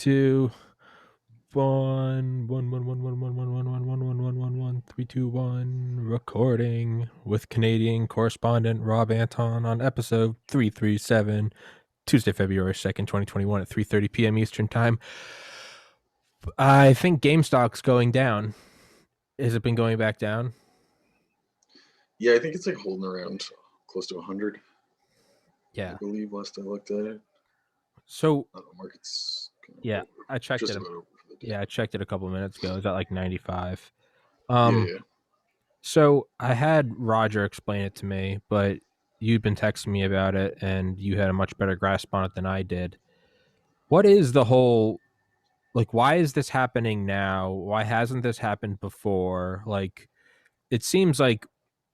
2, 1, 1, 1, 1, 1, 1, 1, 1, 1, 1, 1, 1, 1, 1, 3, 2, 1. Recording with Canadian correspondent Rob Anton on episode 337, Tuesday, February 2nd, 2021 at 3:30 p.m. Eastern Time. I think GameStop's going down. Has it been going back down? Yeah, I think it's like holding around close to 100. Yeah. I believe last I looked at it. So, Market's yeah, I checked just it. about over for the day. Yeah, I checked it a couple of minutes ago. It was at like 95. Yeah. So I had Roger explain it to me, but you'd been texting me about it and you had a much better grasp on it than I did. What is the whole, like, why is this happening now? Why hasn't this happened before? Like, it seems like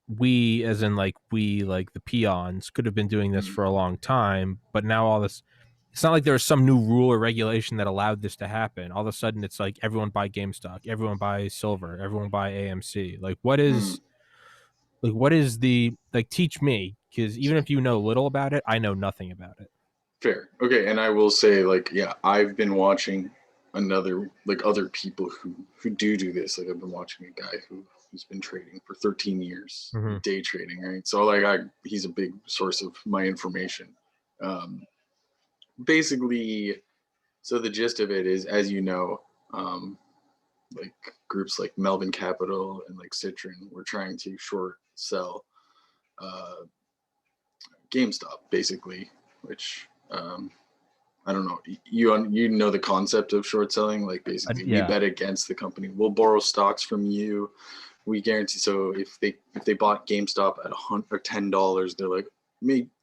we, like the peons, could have been doing this for a long time, but now all this, it's not like there was some new rule or regulation that allowed this to happen. All of a sudden, it's like everyone buy GameStop, everyone buy silver, everyone buy AMC. Like, what is the, like, teach me, because even if you know little about it, I know nothing about it. Fair. Okay, and I will say, like, yeah, I've been watching other people who do this. Like, I've been watching a guy who's been trading for 13 years, day trading, right? So, like, he's a big source of my information. Basically, so the gist of it is, as you know, like groups like Melvin Capital and like Citron were trying to short sell GameStop, basically, which I don't know. You know the concept of short selling, like basically we bet against the company. We'll borrow stocks from you. We guarantee. So if they bought GameStop at $10, they're like,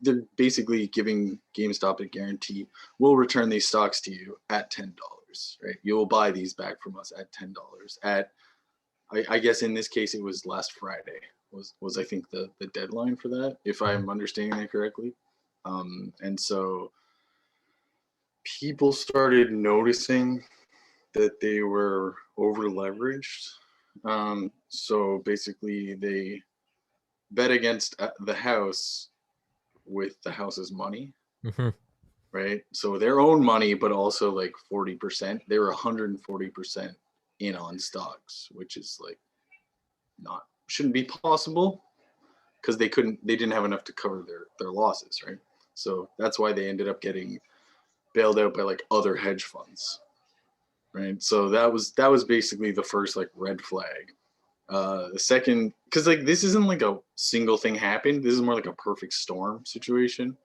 they're basically giving GameStop a guarantee. We'll return these stocks to you at $10, right? You will buy these back from us at $10. I guess in this case it was last Friday was I think the deadline for that, if I'm understanding that correctly. And so people started noticing that they were over leveraged. So basically they bet against the house with the house's money, right? So their own money, but also like 40%. They were 140% in on stocks, which is like shouldn't be possible because they didn't have enough to cover their losses, right? So that's why they ended up getting bailed out by like other hedge funds, right? So that was basically the first like red flag. The second, because like this isn't like a single thing happened. This is more like a perfect storm situation.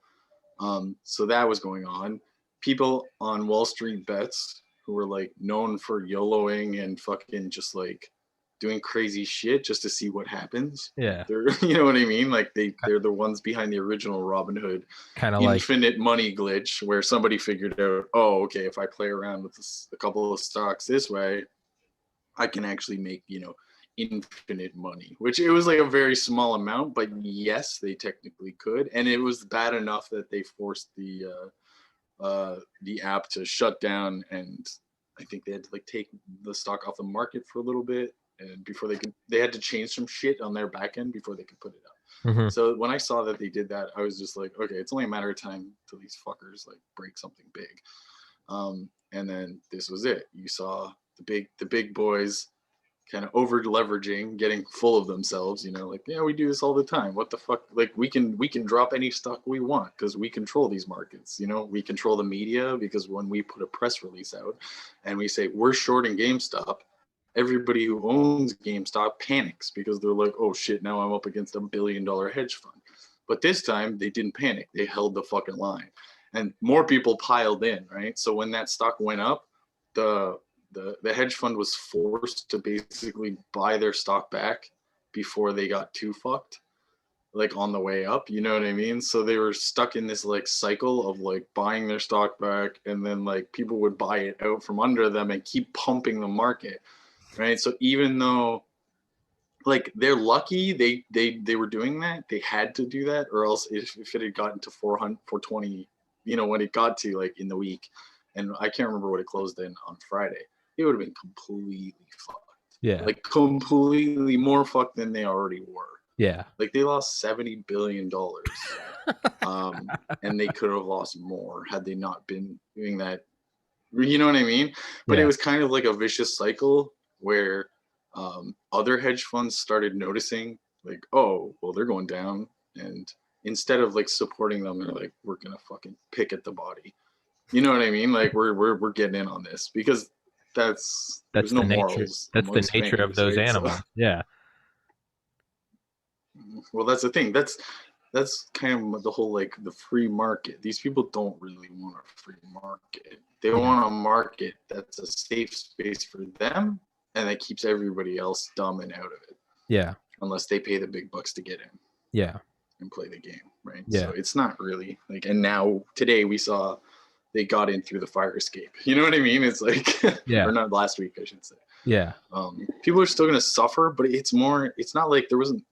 So that was going on. People on Wall Street bets who were like known for YOLOing and fucking just like doing crazy shit just to see what happens. Yeah. They're, you know what I mean? Like they're the ones behind the original Robinhood kind of infinite money glitch where somebody figured out, oh, okay, if I play around with a couple of stocks this way, I can actually make, infinite money, which it was like a very small amount, but yes, they technically could. And it was bad enough that they forced the app to shut down, and I think they had to like take the stock off the market for a little bit, and before they had to change some shit on their back end before they could put it up. So when I saw that they did that, I was just like, okay, it's only a matter of time till these fuckers like break something big. And then this was it. You saw the big boys kind of over leveraging, getting full of themselves, like, yeah, we do this all the time. What the fuck? Like we can drop any stock we want because we control these markets. We control the media because when we put a press release out and we say we're shorting GameStop, everybody who owns GameStop panics because they're like, oh shit, now I'm up against $1 billion hedge fund. But this time they didn't panic. They held the fucking line. And more people piled in, right? So when that stock went up, the hedge fund was forced to basically buy their stock back before they got too fucked, like on the way up, you know what I mean? So they were stuck in this like cycle of like buying their stock back, and then like people would buy it out from under them and keep pumping the market, right? So even though like they're lucky they were doing that, they had to do that, or else if it had gotten to 400 420, when it got to like in the week, and I can't remember what it closed in on Friday, it would have been completely fucked. Yeah. Like completely more fucked than they already were. Yeah. Like they lost $70 billion. And they could have lost more had they not been doing that You know what I mean? But it Yeah. was kind of like a vicious cycle where other hedge funds started noticing, like, oh, well, they're going down, and instead of like supporting them, they're like, we're gonna fucking pick at the body. You know what I mean? Like we're getting in on this because there's That's no the nature. morals That's the amongst nature of bankers, those right? So, animals. Yeah. well, that's the thing. That's kind of the whole like the free market. These people don't really want a free market. They Yeah. want a market that's a safe space for them and that keeps everybody else dumb and out of it, Yeah. unless they pay the big bucks to get in Yeah. and play the game, right? So Yeah. it's not really like. And now today we saw they got in through the fire escape. You know what I mean? It's like, Yeah. or not last week, I should say. Yeah. People are still going to suffer, but it's more. It's not like there wasn't.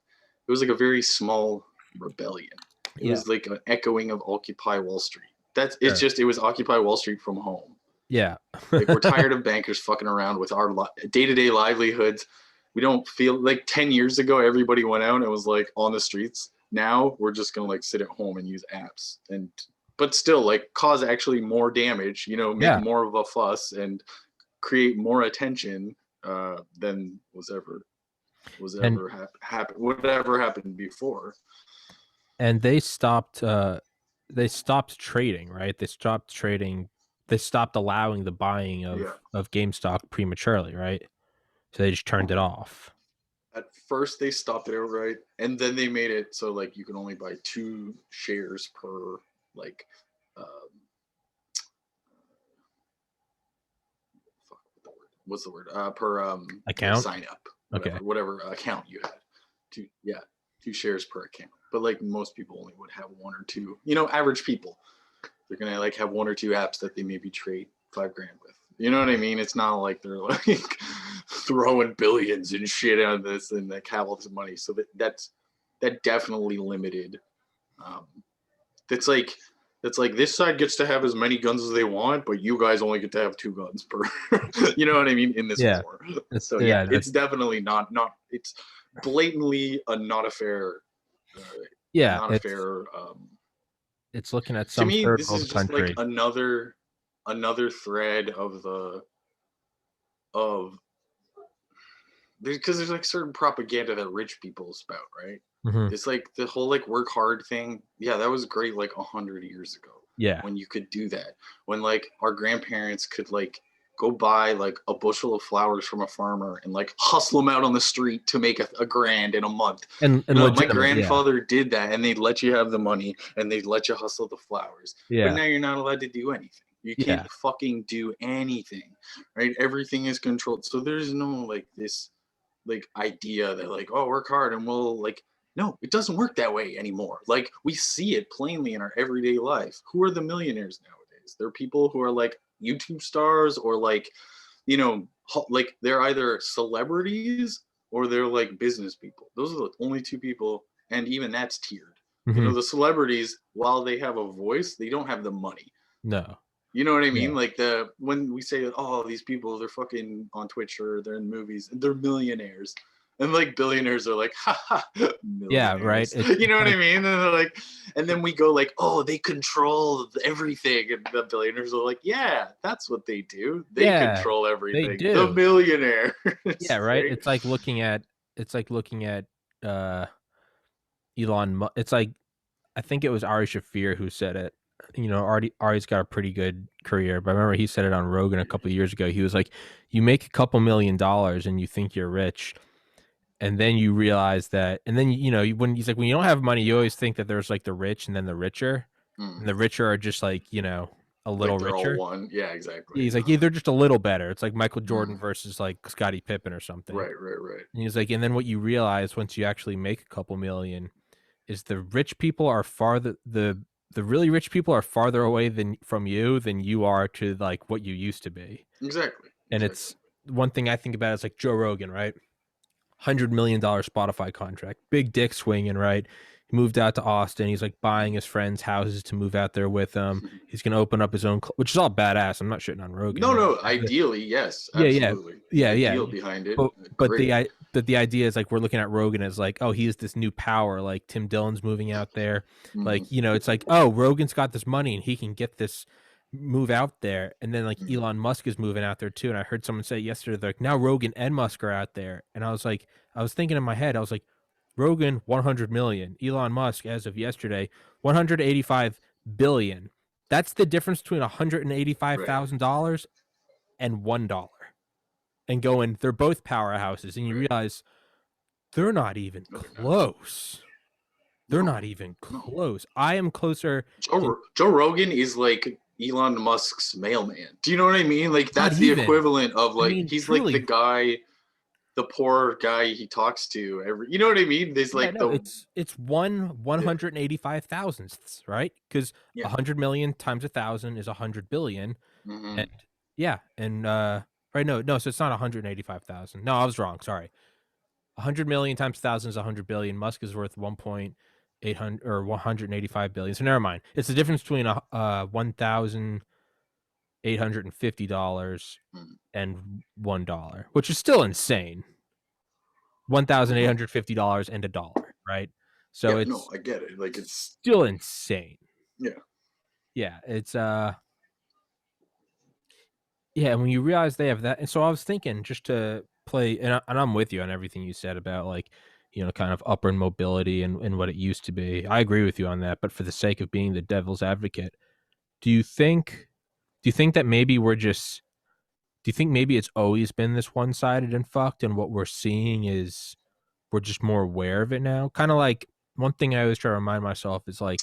It was like a very small rebellion. It Yeah. was like an echoing of Occupy Wall Street. That's it's Sure. just it was Occupy Wall Street from home. Yeah. Like we're tired of bankers fucking around with our day-to-day livelihoods. We don't feel like 10 years ago everybody went out and was like on the streets. Now we're just gonna like sit at home and use apps and but still like cause actually more damage, you know, make Yeah. more of a fuss and create more attention than was And ever happened whatever happened before. they stopped trading, right? They stopped trading. They stopped allowing the buying Yeah. of GameStop prematurely, right? So they just turned it off. At first they stopped it outright, and then they made it so like you can only buy 2 shares per like um, fuck, what's the word per like Account? sign up, Okay. whatever account you had. Yeah, 2 shares per account. But like most people only would have one or two. You know, average people, they're gonna like have one or two apps that they maybe trade 5 grand with. You know what I mean? It's not like they're like throwing billions and shit on this and like have all this money. So that definitely limited. Um, that's like this side gets to have as many guns as they want, but you guys only get to have 2 guns per. You know what I mean? In this Yeah. war. It's, So yeah, yeah. it's definitely not. It's blatantly a not a fair. Uh, Yeah. not a fair. It's looking at To some me, third this world is just like country. another thread of the of because there's like certain propaganda that rich people spout, right? Hmm. It's like the whole like work hard thing. Yeah, that was great like 100 years ago Yeah. when you could do that. When like our grandparents could like go buy like a bushel of flowers from a farmer and like hustle them out on the street to make a grand in a month. And No, my legitimate. Yeah. grandfather did that and they'd let you have the money and they'd let you hustle the flowers. But Yeah. now you're not allowed to do anything. You can't Yeah. fucking do anything, right? Everything is controlled. So there's no like this like idea that like, oh, work hard and we'll like, no, it doesn't work that way anymore. Like we see it plainly in our everyday life. Who are the millionaires nowadays? They're people who are like YouTube stars or like, you know, like they're either celebrities or they're like business people. Those are the only two people, and even that's tiered. You Hmm. know, the celebrities, while they have a voice, they don't have the money. No. You know what I mean? Yeah. Like when we say, oh, these people, they're fucking on Twitch or they're in movies, they're millionaires. And like billionaires are like, ha ha, Yeah. Right. millionaires. It's You know what I like, mean? And they're like, and then we go like, oh, they control everything. And the billionaires are like, yeah, that's what they do. They yeah, control they everything. The do. millionaires, Yeah. Right. right? It's like looking at uh Elon Musk. It's like, I think it was Ari Shafir who said it. You know, Ari's got a pretty good career, but I remember he said it on Rogan a couple of years ago. He was like, "You make a couple $1,000,000 and you think you're rich, and then you realize that, and then you know, when he's like, when you don't have money, you always think that there's like the rich and then the richer, Mm. and the richer are just like, you know, a little Like they're all richer. one. Yeah, exactly. He's like, yeah, they're just a little better. It's like Michael Jordan Mm. versus like Scottie Pippen or something." Right, right, right. And he's like, and then what you realize once you actually make a couple million is the rich people are the really rich people are farther away from you than you are to like what you used to be. Exactly. And Exactly. it's one thing I think about is like Joe Rogan, right? $100 million Spotify contract, big dick swinging, right? He moved out to Austin. He's like buying his friends' houses to move out there with him. He's gonna open up his own, which is all badass. I'm not shitting on Rogan. No, Right? no. Ideally, yes, Yeah, yeah, absolutely. The yeah, yeah. ideal behind it, But great. the idea is like we're looking at Rogan as like, oh, he is this new power. Like Tim Dillon's moving out there. Mm-hmm. Like, you know, it's like, oh, Rogan's got this money and he can get this move out there, and then like Mhm. Elon Musk is moving out there too. And I heard someone say yesterday, they're like, now Rogan and Musk are out there, and I was like, I was thinking in my head, I was like, Rogan 100 million, Elon Musk as of yesterday 185 billion. That's the difference between Right. $185,000 and $1. And going, they're both powerhouses, and you Right. realize they're not even No, they're not. close. They're No. not even No. close. I am closer to Joe Rogan is like Elon Musk's mailman. Do you know what I mean? Like not that's the even. equivalent of I like mean, he's like the truly, guy, the poor guy he talks to every. You know what I mean? There's yeah, like no, the it's one yeah, 185 thousandths, right? Because yeah. 100 million times 1,000 is 100 billion, and Hmm. yeah, and right, no, so it's not 185,000. No, I was wrong. Sorry, 100 million times 1,000 is 100 billion. Musk is worth 1.800 or 185 billion. So never mind. It's the difference between a $1,850 and $1, which is still insane. No, $1,850 and $1, right? So yeah, no, it's I get it. Like it's still insane. yeah. Yeah, it's yeah, and when you realize they have that, and so I was thinking just to play, and I'm with you on everything you said about like, kind of upward mobility and what it used to be. I agree with you on that, but for the sake of being the devil's advocate, do you think do you think that maybe we're just do you think maybe it's always been this one-sided and fucked, and what we're seeing is we're just more aware of it now? Kind of like one thing I always try to remind myself is like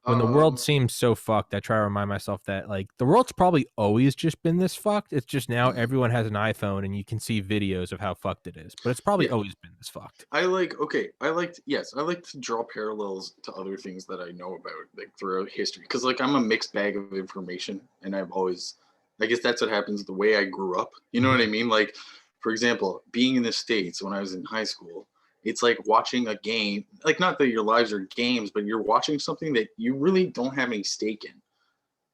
when the world Um, seems so fucked, I try to remind myself that like the world's probably always just been this fucked. It's just now mhm. everyone has an iPhone and you can see videos of how fucked it is, but it's probably Yeah, always been this fucked. I like okay. I like yes, I like to draw parallels to other things that I know about like throughout history because like I'm a mixed bag of information, and I've always, I guess that's what happens the way I grew up. You know what I Mhm. mean? Like, for example, being in the States when I was in high school, it's like watching a game. Like, not that your lives are games, but you're watching something that you really don't have any stake in.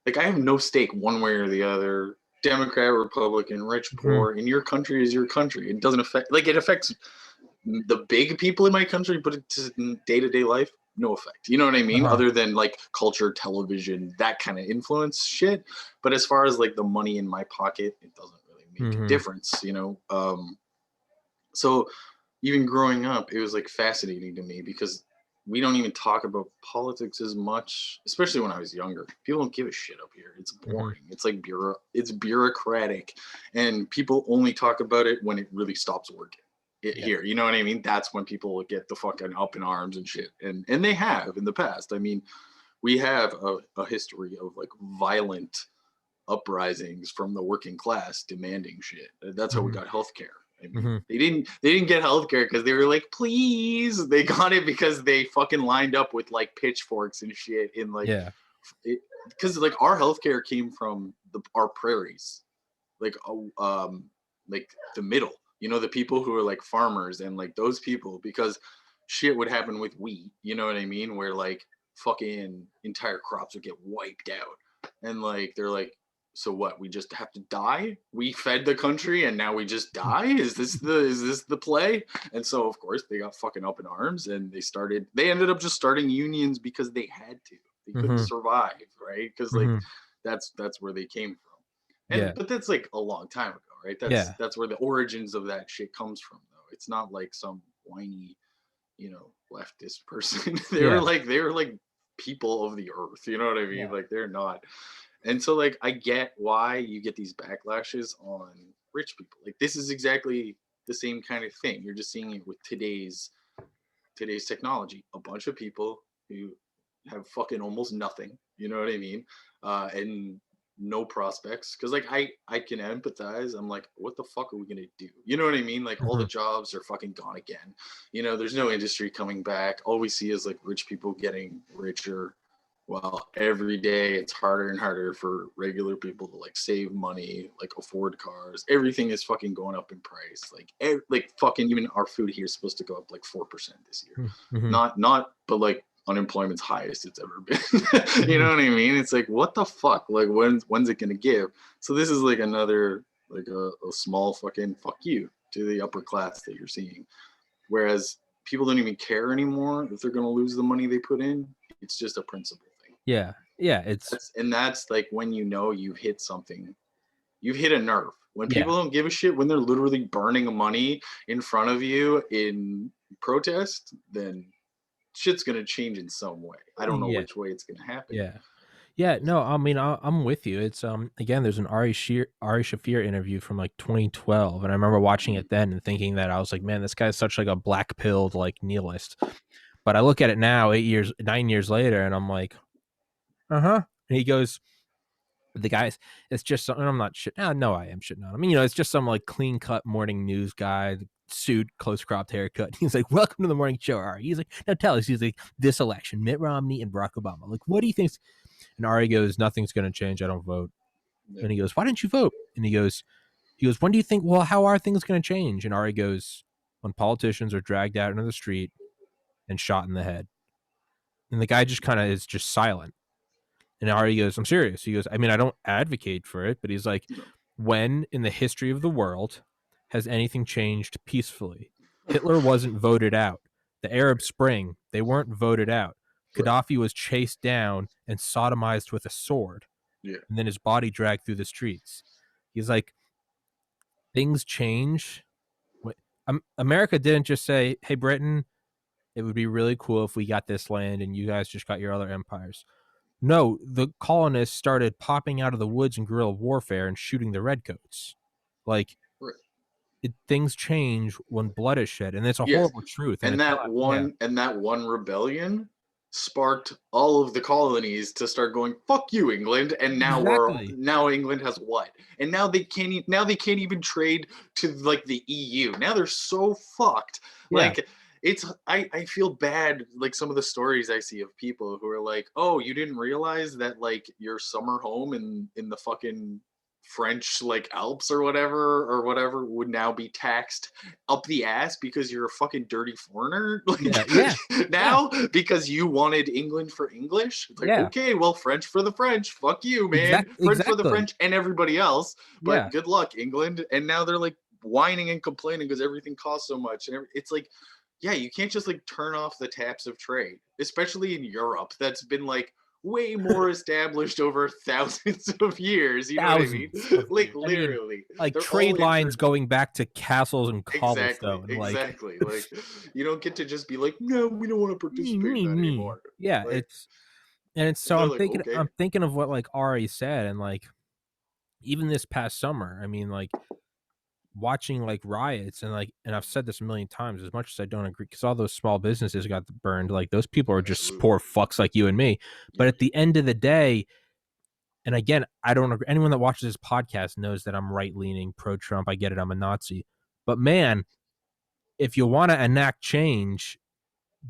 Like, I have no stake one way or the other. Democrat, Republican, rich, Mhm. poor. In your country is your country. It doesn't affect, like, it affects the big people in my country, but it's day to day life, no effect. You know what I mean? Uh-huh. Other than like culture, television, that kind of influence shit. But as far as like the money in my pocket, it doesn't really make a Mhm. difference, you know? So even growing up, it was like fascinating to me because we don't even talk about politics as much, especially when I was younger. People don't give a shit up here. It's Mhm. boring. It's like it's bureaucratic, and people only talk about it when it really stops working. Yeah. Here, you know what I mean? That's when people get the fucking up in arms and shit, and they have in the past. I mean, we have a history of like violent uprisings from the working class demanding shit. That's how we Mhm. got healthcare. I mean, Mhm. they didn't get healthcare because they were like, please. They got it because they fucking lined up with like pitchforks and shit in like, Yeah. because like our healthcare came from our prairies, like like the middle. You know, the people who are like farmers and like those people because shit would happen with wheat. You know what I mean? Where like fucking entire crops would get wiped out, and like they're like, so what? We just have to die? We fed the country and now we just die? Is this the play? And so of course they got fucking up in arms and they ended up just starting unions because they had to. They couldn't Mhm. survive, right? Because like Mhm. that's where they came from. Yeah. And but that's like a long time ago, right? That's Yeah. that's where the origins of that shit comes from though. It's not like some whiny, leftist person. they were Yeah. like they were like people of the earth, you know what I mean? Yeah. Like they're not. And so like I get why you get these backlashes on rich people. Like this is exactly the same kind of thing. You're just seeing it with today's technology. A bunch of people who have fucking almost nothing, you know what I mean? And no prospects. Cause like I can empathize. I'm like, what the fuck are we gonna do? You know what I mean? Like all the Mhm. jobs are fucking gone again. There's no industry coming back. All we see is like rich people getting richer. Well, every day it's harder and harder for regular people to like save money, like afford cars. Everything is fucking going up in price. Like fucking even our food here is supposed to go up like 4% this year. Mhm. Not, but like unemployment's highest it's ever been. You Mhm. know what I mean? It's like what the fuck? Like when's it gonna give? So this is like another like a small fucking fuck you to the upper class that you're seeing. Whereas people don't even care anymore if they're gonna lose the money they put in. It's just a principle thing. Yeah. Yeah, it's That's like when you know you've hit something. You've hit a nerve. When yeah, people don't give a shit, when they're literally burning money in front of you in protest, then shit's gonna change in some way. I don't know yeah, which way it's gonna happen. yeah. Yeah, no, I mean, I'm with you. It's again, there's an Ari Shafir interview from like 2012, and I remember watching Mhm. it then and thinking that I was like, man, this guy's such like a black pilled like nihilist. But I look at it now, 8 years, 9 years later, and I'm like, uh huh. And he goes, the guys, it's just something. I'm not shit. No, I am shitting on him. I mean, it's just some like clean cut morning news guy, suit, close cropped haircut. He's like, welcome to the morning show, Ari. He's like, now tell us. He's like, this election, Mitt Romney and Barack Obama. Like, what do you think? And Ari goes, nothing's going to change. I don't vote. Yeah. And he goes, why didn't you vote? And he goes, when do you think? Well, how are things going to change? And Ari goes, when politicians are dragged out into the street and shot in the head. And the guy just kind of is just silent. And Ari goes, I'm serious. He goes, I mean, I don't advocate for it, but he's like, No. when in the history of the world has anything changed peacefully? Hitler wasn't voted out. The Arab Spring, they weren't voted out. Right. Gaddafi was chased down and sodomized with a sword, Yeah. and then his body dragged through the streets. He's like, things change. America didn't just say, hey, Britain, it would be really cool if we got this land and you guys just got your other empires. No, the colonists started popping out of the woods in guerrilla warfare and shooting the redcoats. Like Right. things change when blood is shed, and it's a Yes. horrible truth. And And it's that not. Yeah, one and that one rebellion sparked all of the colonies to start going fuck you England, and exactly. now England has what, and now they can't even trade to like the EU. Now they're so fucked. Yeah, Like I feel bad, like some of the stories I see of people who are like, oh, you didn't realize that like your summer home in the fucking French like Alps or whatever would now be taxed up the ass because you're a fucking dirty foreigner. yeah, Like yeah, yeah, now because you wanted England for English. It's like, yeah. okay, well, French for the French. Fuck you, man. French for the Exactly. French and everybody else. But Yeah. good luck, England. And now they're like whining and complaining because everything costs so much. And it's like, yeah, you can't just like turn off the taps of trade, especially in Europe. That's been like way more established over thousands of years. You know what I mean? Thousands of Like years. I mean, literally, like they're all trade lines inter. going back to castles and Exactly, cobblestone. Like, exactly. Like you don't get to just be like, no, we don't want to me, participate in me, that me. anymore. Yeah, Like it's so they're I'm like, thinking okay, I'm thinking of what like Ari said, and like even this past summer, I mean, like watching like riots and I've said this a million times, as much as I don't agree, because all those small businesses got burned, like those people are just absolutely, poor fucks like you and me. But yes, at the end of the day, and again, I don't agree. Anyone that watches this podcast knows that I'm right leaning, pro Trump. I get it, I'm a Nazi. But man, if you want to enact change,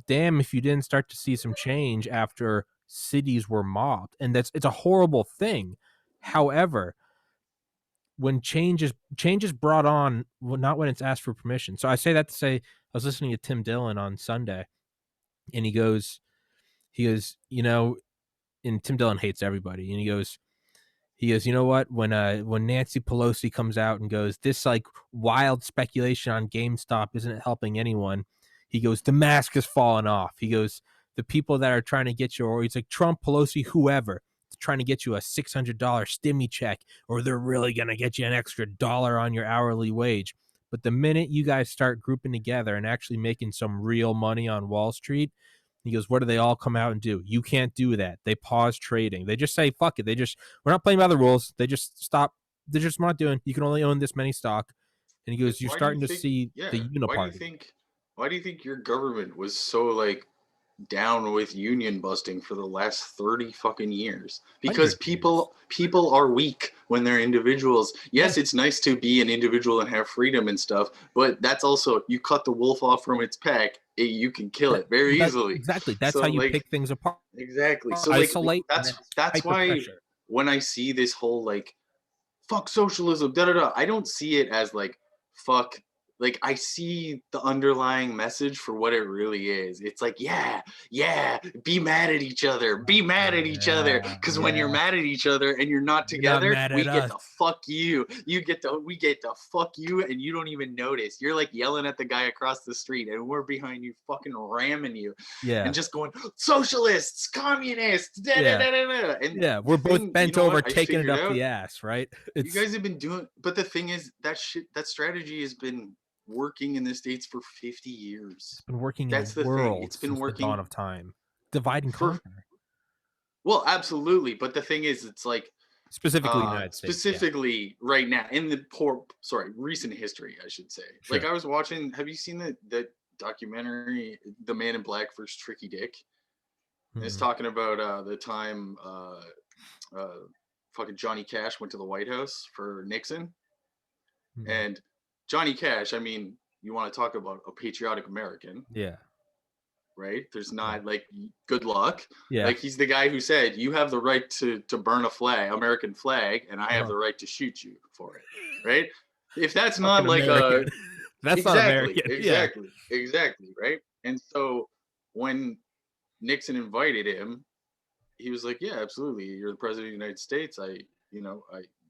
damn if you didn't start to see some change after cities were mobbed. And it's a horrible thing. However, when change is brought on, well, not when it's asked for permission. So I say that to say, I was listening to Tim Dillon on Sunday, and he goes, and Tim Dillon hates everybody, and he goes, you know what? When Nancy Pelosi comes out and goes, this like wild speculation on GameStop isn't helping anyone. He goes, the mask has fallen off. He goes, the people that are trying to get you, or he's like Trump, Pelosi, whoever, trying to get you a $600 stimmy check, or they're really gonna get you an extra dollar on your hourly wage. But the minute you guys start grouping together and actually making some real money on Wall Street, he goes, what do they all come out and do? You can't do that. They pause trading. They just say, fuck it. We're not playing by the rules. They just stop. They're just not doing. You can only own this many stock. And he like goes, you're why do you starting to think? see Yeah, the uniparty. why do you think your government was so like down with union busting for the last 30 fucking years? Because 100 years. people are weak when they're individuals. Yeah. Yes, it's nice to be an individual and have freedom and stuff, but that's also, you cut the wolf off from its pack, you can kill it very easily. Exactly. That's how So you like pick things apart. exactly. So like Isolate and then that's fight the why pressure. when I see this whole like fuck socialism, da da da, I don't see it as like fuck like I see the underlying message for what it really is. It's like, yeah, be mad at each other, be mad at each other. Yeah, Because when you're yeah. mad at each other and you're not You're not together, mad at we get us. to fuck you. We get to fuck you, and you don't even notice. You're like yelling at the guy across the street, and we're behind you, fucking ramming you, Yeah, and just going socialists, communists, da da yeah, da da da. And yeah. the We're both thing, you bent know over, what? I taking it figured up out the ass, right? you guys have been doing, but the thing is, that strategy has been working in the States for 50 It's years. been working in the That's the thing. world It's been since the dawn working of time. Divide and for, conquer. well, absolutely. But the thing is, it's like, Specifically United States, yeah. specifically right now in the recent history, I should say. Like Sure. I was watching, have you seen the documentary, The Man in Black versus Tricky Dick? And it's Mhm. talking about the time fucking Johnny Cash went to the White House for Nixon. Mhm. And Johnny Cash, I mean, you want to talk about a patriotic American, Yeah. right? There's Yeah. not like good luck. Yeah. Like he's the guy who said, "You have the right to burn a flag, American flag, and I have Uh-huh. the right to shoot you for it." Right? If that's not Fucking like American. a That's not exactly, American. Yeah. exactly, right? And so when Nixon invited him, he was like, "Yeah, absolutely. You're the president of the United States. I no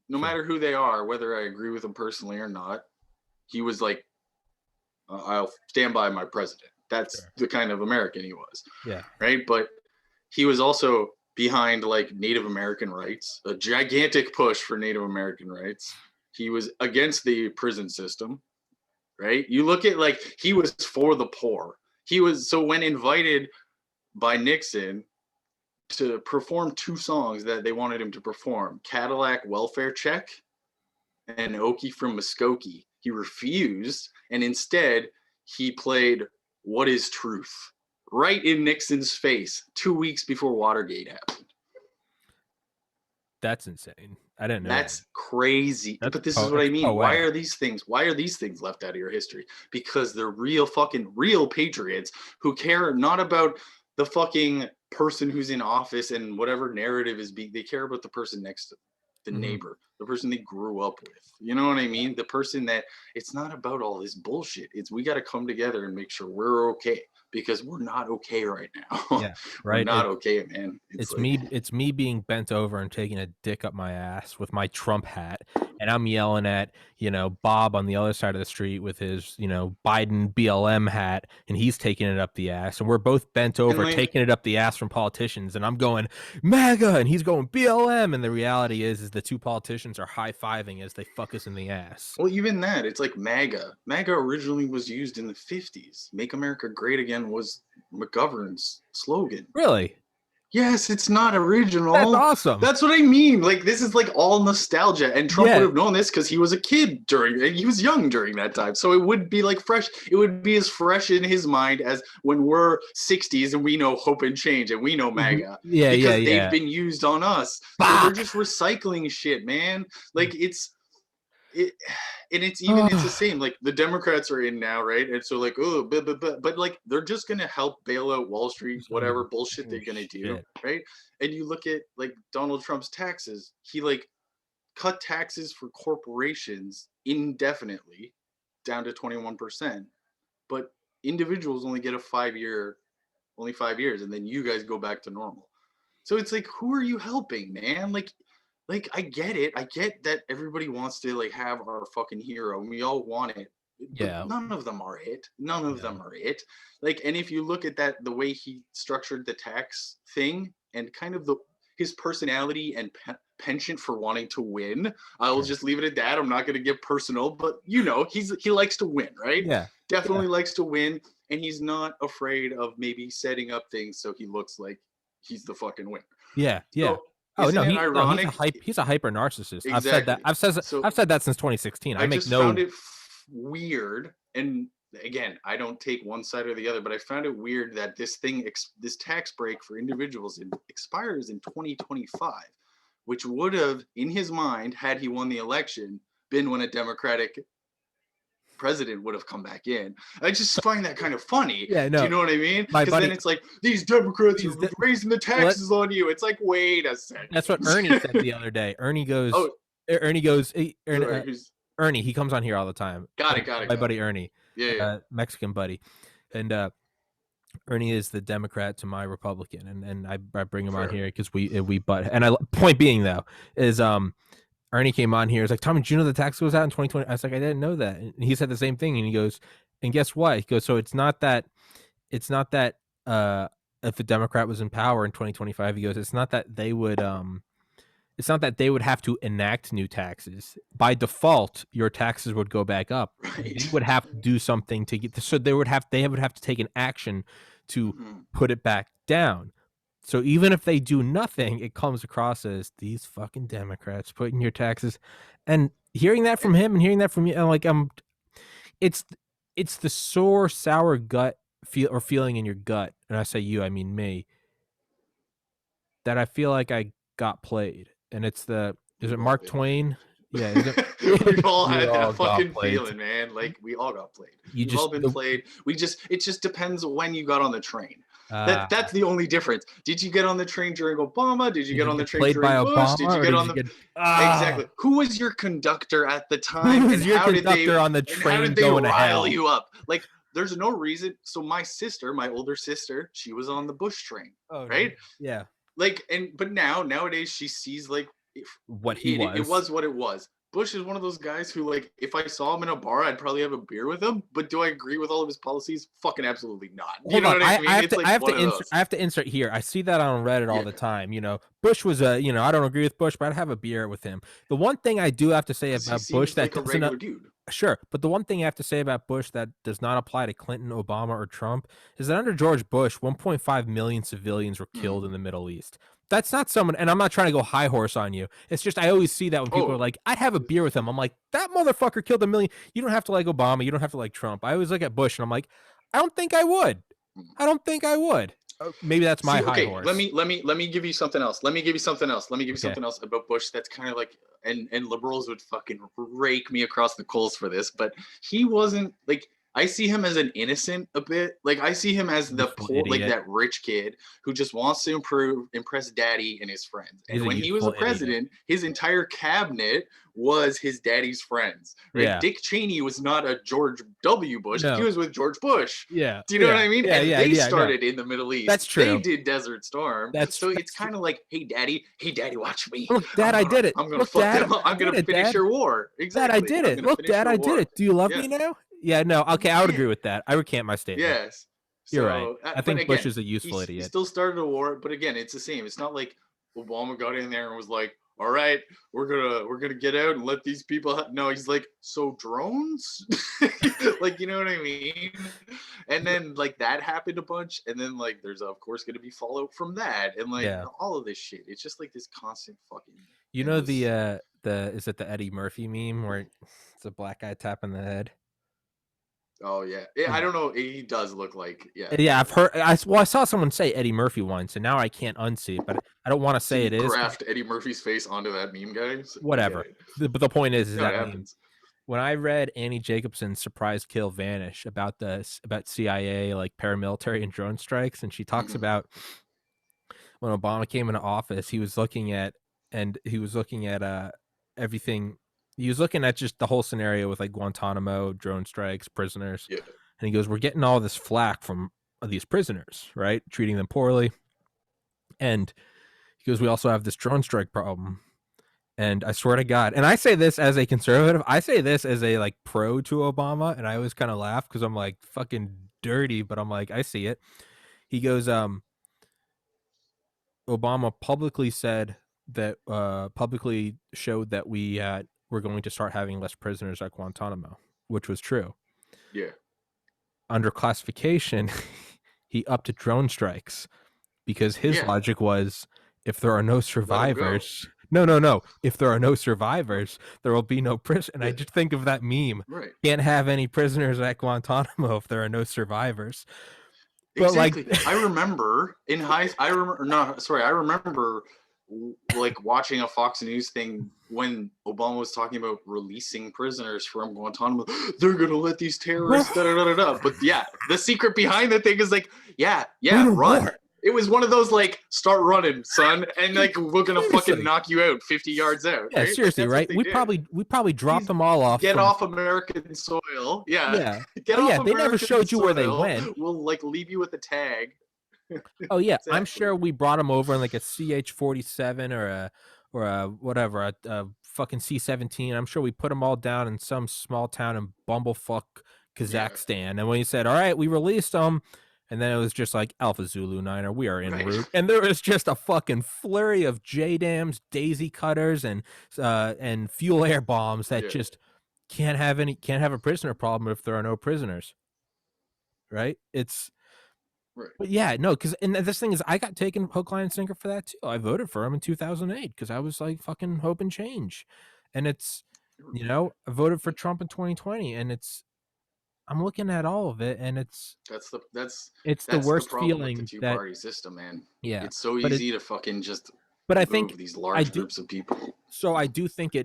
Sure. matter who they are, whether I agree with them personally or not." He was like, I'll stand by my president. That's Sure. the kind of American he was, Yeah. right? But he was also behind like Native American rights, a gigantic push for Native American rights. He was against the prison system, right? You look at like he was for the poor. He was so when invited by Nixon to perform two songs that they wanted him to perform, Cadillac Welfare Check and Okie from Muskogee. He refused, and instead he played "What Is Truth" right in Nixon's face 2 weeks before Watergate happened. That's insane. I didn't know that. That's crazy. But this is what I It's mean. Why poetic. are these things? Why are these things left out of your history? Because they're real patriots who care not about the fucking person who's in office and whatever narrative is being. They care about the person next to them, the Mhm. neighbor, the person they grew up with. You know what I mean? The person that it's not about all this bullshit. It's we got to come together and make sure we're okay because we're not okay right now. Yeah. We're Right. not okay, man. It's like It's me being bent over and taking a dick up my ass with my Trump hat, and I'm yelling at, Bob on the other side of the street with his, Biden BLM hat, and he's taking it up the ass, and we're both bent and over like taking it up the ass from politicians, and I'm going MAGA, and he's going BLM, and the reality is the two politicians are high-fiving as they fuck us in the ass. well, even that, it's like MAGA. MAGA originally was used in the 50s. Make America Great Again was McGovern's slogan. Really? Yes, it's not That's original. awesome. That's what I mean. Like this is like all nostalgia. And Trump would Yeah. have known this because he was a kid he was young during that time. So it would be like fresh. It would be as fresh in his mind as when we're 60s and we know hope and change and we know MAGA. Yeah, because yeah. they've been used on us. So they're just recycling shit, man. Like it and it's the same, like the Democrats are in now, right? And so like but like they're just gonna help bail out Wall Street, whatever bullshit they're gonna do, Shit. right? And you look at like Donald Trump's taxes, he like cut taxes for corporations indefinitely down to 21%, but individuals only get only 5 years, and then you guys go back to normal. So it's like, who are you helping, man? Like I get it. I get that everybody wants to like have our fucking hero and we all want it. But Yeah. none of them are it. None of them No. are it. Like, and if you look at that, the way he structured the tax thing and kind of his personality and penchant for wanting to win, I will Sure. just leave it at that. I'm not going to get personal, but he likes to win, right? Yeah. Definitely likes to win, and he's not afraid of maybe setting up things so he looks like he's the fucking winner. Yeah. Yeah. So Oh isn't no, it he's a ironic? hyper narcissist. I've said that. Exactly. So I've said that since 2016. I I make just found no. it weird, and again, I don't take one side or the other, but I found it weird that this tax break for individuals expires in 2025, which would have, in his mind, had he won the election, been when a Democratic president would have come back in. I just find that kind of funny. Yeah, Do no. you know what I mean? My Because then buddy, it's like these Democrats are he's the, raising the taxes on you. It's like, wait a second. that's what Ernie said the other day. Ernie goes. Oh, Ernie goes. sorry, who's Ernie. He comes on here all the time. Got it. My buddy Ernie, Yeah. Mexican buddy, and Ernie is the Democrat to my Republican, and I bring him on here because we butt. And point being though is Ernie came on here. It's like, Tommy, did you know the tax goes out in 2020? I was like, I didn't know that. And he said the same thing, and he goes, and guess what? He goes, so it's not that if a Democrat was in power in 2025, he goes, it's not that they would have to enact new taxes. By default, your taxes would go back up. Right. They would have to do something to get, so they would have to take an action to put it back down. So even if they do nothing, it comes across as these fucking Democrats putting your taxes. And hearing that from him and hearing that from you, like it's the sore, sour gut feeling in your gut. And I say you, I mean me. That I feel like I got played. And it's is it Mark Twain? Yeah, we all had that fucking feeling, man. Like we all got played. We've all been played. It just depends when you got on the train. That's the only difference. Did you get on the train during Obama? Did you get on the train during Bush? Did you get on the exactly? Who was your conductor at the time? Who was your conductor on the train? How did they rile you up? Like, there's no reason. So my older sister, she was on the Bush train, right? Yeah. Like, but nowadays she sees like what he was. It was what it was. Bush is one of those guys who, like, if I saw him in a bar, I'd probably have a beer with him. But do I agree with all of his policies? Fucking absolutely not. You know what I mean? I have to insert here. I see that on Reddit all the time. You know, Bush was I don't agree with Bush, but I'd have a beer with him. The one thing I do have to say about Bush that like a regular dude. Sure, but the one thing I have to say about Bush that does not apply to Clinton, Obama, or Trump is that under George Bush, 1.5 million civilians were killed in the Middle East. That's not someone, and I'm not trying to go high horse on you. It's just I always see that when people are like, I'd have a beer with him. I'm like, that motherfucker killed 1 million. You don't have to like Obama. You don't have to like Trump. I always look at Bush and I'm like, I don't think I would. Maybe that's my high horse. Let me give you something else. Let me give you something else about Bush that's kind of like, and liberals would fucking rake me across the coals for this, but he wasn't like, I see him as an innocent a bit. Like, I see him as the poor, like that rich kid who just wants to impress daddy and his friends. And when he was a president, his entire cabinet was his daddy's friends. Right? Yeah. Dick Cheney was not a George W. Bush. No. He was with George Bush. Yeah. Do you know what I mean? Yeah, and they started in the Middle East. That's true. They did Desert Storm. It's kind of like, hey daddy, watch me. Look, Dad, I did it. I'm gonna fuck them up. I'm gonna finish your war. Exactly. Dad, I did it. Look, Dad, I did it. Do you love me now? Yeah, no, okay, I would agree with that. I recant my statement. Yes. You're right. I think Bush is a useful idiot. He still started a war, but again, it's the same. It's not like Obama got in there and was like, all right, we're gonna get out and let these people no, he's like, so drones? Like, you know what I mean? And then like that happened a bunch, and then like there's of course gonna be fallout from that, and like all of this shit. It's just like this constant fucking is it the Eddie Murphy meme where it's a black guy tapping the head? Oh yeah. I don't know. He does look like I've heard. I saw someone say Eddie Murphy once, and now I can't unsee it. But I don't want to say it is. Graft Eddie Murphy's face onto that meme, guys. Whatever. But the point is that when I read Annie Jacobson's Surprise Kill Vanish about CIA like paramilitary and drone strikes, and she talks about when Obama came into office, he was looking at everything. He was looking at just the whole scenario with like Guantanamo, drone strikes, prisoners. Yeah. And he goes, we're getting all this flack from these prisoners, right? Treating them poorly. And he goes, we also have this drone strike problem. And I swear to God, and I say this as a conservative, I say this as a like pro to Obama. And I always kind of laugh because I'm like fucking dirty, but I'm like, I see it. He goes, Obama publicly said that, publicly showed that we're going to start having less prisoners at Guantanamo, which was true. Yeah. Under classification, he upped to drone strikes because his logic was if there are no survivors, no. If there are no survivors, there will be no prison. And I just think of that meme. Right. Can't have any prisoners at Guantanamo if there are no survivors. Exactly. But like, I remember I remember like watching a Fox News thing when Obama was talking about releasing prisoners from Guantanamo. They're gonna let these terrorists But yeah, the secret behind the thing is like, run. It was one of those like start running, son, and like we're gonna fucking knock you out 50 yards out. Yeah, Right? Like seriously, that's what right? they We did. probably dropped them all off Get from. off American soil. Yeah, Yeah. get Oh off yeah, they never American showed you where they soil. went. We'll like leave you with a tag. Oh yeah, I'm Exactly. sure we brought them over in like a CH-47 or a whatever, a fucking C-17. I'm sure we put them all down in some small town in bumblefuck Yeah. Kazakhstan. And when he said, "All right, we released them," and then it was just like Alpha Zulu Niner, we are en Right. route, and there was just a fucking flurry of JDAMs, daisy cutters, and fuel air bombs that Yeah. just can't have a prisoner problem if there are no prisoners. Right? It's Right. But yeah, no, because and this thing is, I got taken hook, line, and sinker for that too. I voted for him in 2008 because I was like fucking hope and change, and it's, I voted for Trump in 2020, and I'm looking at all of it, and it's the That's the worst problem with the feeling that two-party system, man. yeah, It's so but it easy to fucking just but I think remove these I large do groups of people. so I do think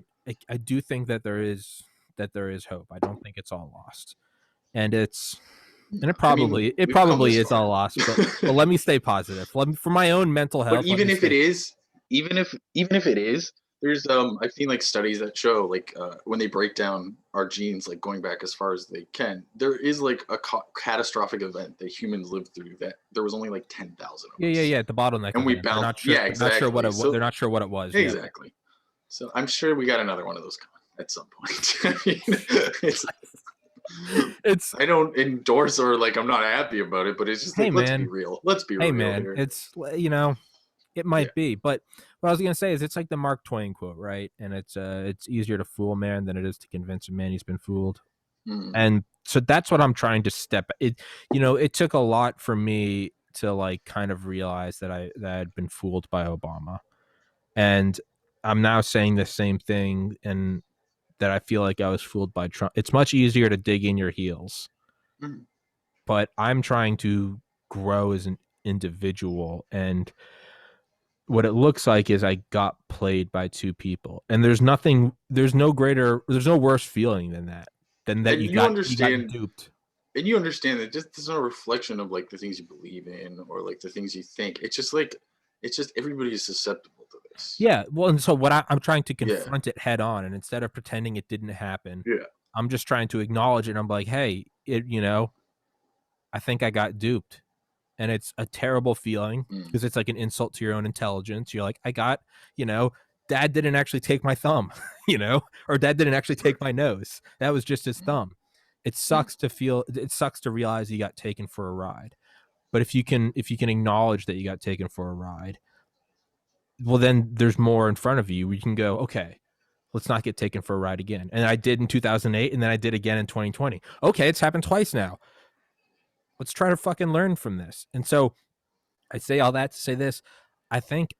I do think that there is hope. I don't think it's all lost, and it I mean, we've come probably this is all far. lost, but let me stay positive. For my own mental But health, let even me if it stay. is, even if it is, there's I've seen like studies that show like when they break down our genes, like going back as far as they can, there is like a catastrophic event that humans lived through that there was only like 10,000 of Yeah, us, yeah. The bottleneck and we event. bounced. Yeah, exactly. They're So not sure what it was. Yeah. exactly. So I'm sure we got another one of those coming at some point. I mean, it's It's I don't endorse or like I'm not happy about it, but it's just hey like let's be man, real. Let's be hey real man. here. It's it Yeah. might be, but what I was gonna say is it's like the Mark Twain quote, right? And it's easier to fool a man than it is to convince a man he's been fooled. Mm. And so that's what I'm trying to step. It took a lot for me to like kind of realize that I had been fooled by Obama, and I'm now saying the same thing, and that I feel like I was fooled by Trump. It's much easier to dig in your heels, Mm. but I'm trying to grow as an individual, and what it looks like is I got played by two people, and there's no worse feeling than that, And you got duped. you understand that just there's no reflection of like the things you believe in or like the things you think. It's just everybody is susceptible to this. Yeah, well, and so I'm trying to Yeah. confront it head on, and instead of pretending it didn't happen, Yeah. I'm just trying to acknowledge it. And I'm like, hey, I think I got duped, and it's a terrible feeling Mm. because it's like an insult to your own intelligence. You're like, I got, dad didn't actually take my thumb, or dad didn't actually Right. take my nose. That was just his Mm. thumb. Mm. It sucks to realize you got taken for a ride. But if you can acknowledge that you got taken for a ride, well, then there's more in front of you. We can go, okay, let's not get taken for a ride again. And I did in 2008, and then I did again in 2020. Okay, it's happened twice now. Let's try to fucking learn from this. And so I say all that to say this. I think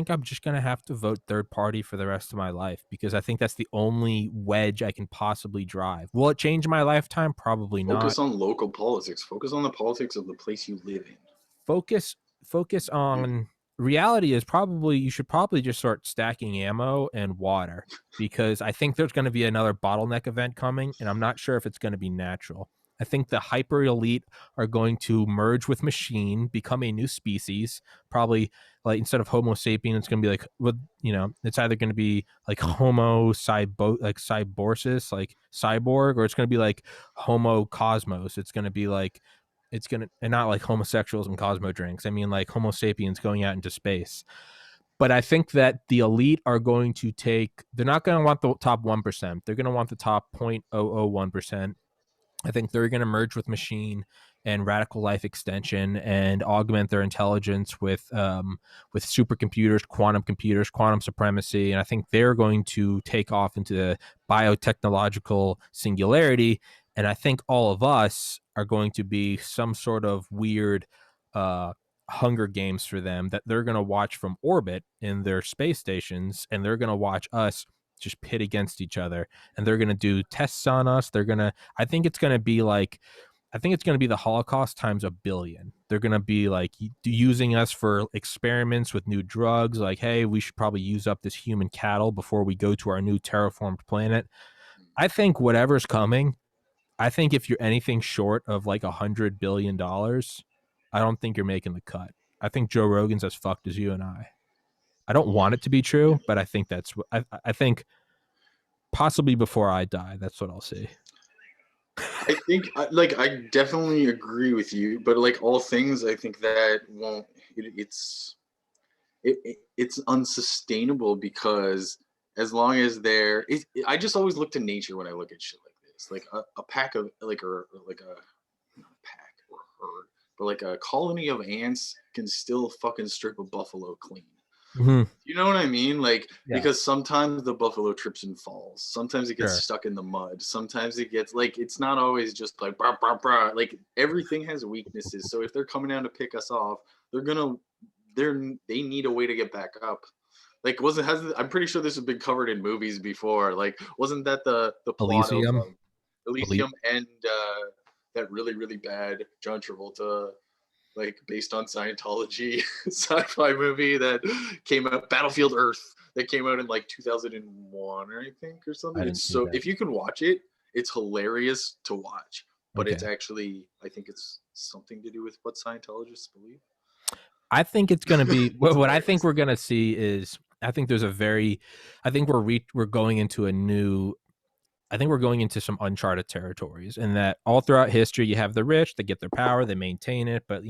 I'm just gonna have to vote third party for the rest of my life, because I think that's the only wedge I can possibly drive. Will it change my lifetime? Probably not. Focus on local politics. Focus on the politics of the place you live in. Focus Yeah. on reality is probably you should probably just start stacking ammo and water, because I think there's going to be another bottleneck event coming, and I'm not sure if it's going to be natural. I think the hyper elite are going to merge with machine, become a new species. Probably like instead of Homo sapien, it's going to be like it's either going to be like cyborsis, like cyborg, or it's going to be like Homo cosmos. It's going to be like and not like homosexuals and Cosmo drinks. I mean like Homo sapiens going out into space. But I think that the elite are going to they're not going to want the top 1%. They're going to want the top 0.001%. I think they're going to merge with machine and radical life extension and augment their intelligence with supercomputers, quantum supremacy, and I think they're going to take off into the biotechnological singularity. And I think all of us are going to be some sort of weird Hunger Games for them that they're going to watch from orbit in their space stations, and they're going to watch us just pit against each other, and they're going to do tests on us. I think it's going to be the Holocaust times a billion. They're going to be like using us for experiments with new drugs. Like, hey, we should probably use up this human cattle before we go to our new terraformed planet. I think whatever's coming, I think if you're anything short of like $100 billion, I don't think you're making the cut. I think Joe Rogan's as fucked as you and I don't want it to be Yeah. true, but I think that's what I think possibly before I die, that's what I'll see. I think like I definitely agree with you, but like all things, I think that won't. It's unsustainable because as long as I just always look to nature when I look at shit like this. Like a pack of or like a not a pack or a herd, but like a colony of ants can still fucking strip a buffalo clean. Mm-hmm. You know what I mean? Like, Yeah, because sometimes the buffalo trips and falls. Sometimes it gets sure. stuck in the mud. Sometimes it gets like, it's not always just like, brah, brah, brah. Like, everything has weaknesses. So if they're coming down to pick us off, they're gonna, they need a way to get back up. Like, I'm pretty sure this has been covered in movies before. Like, wasn't that the plot of Elysium. Elysium and that really, really bad John Travolta like based on Scientology sci-fi movie that came out, Battlefield Earth, that came out in like 2001, I think, or I something. didn't It's see so, that. if you can watch it, it's hilarious to watch, but it's Okay. actually, I think it's something to do with what Scientologists believe. I think it's going to be It's what I think hilarious. we're going to see is I think there's a very I think we're going into a new I think we're going into some uncharted territories and that all throughout history you have the rich, they get their power, they maintain it, but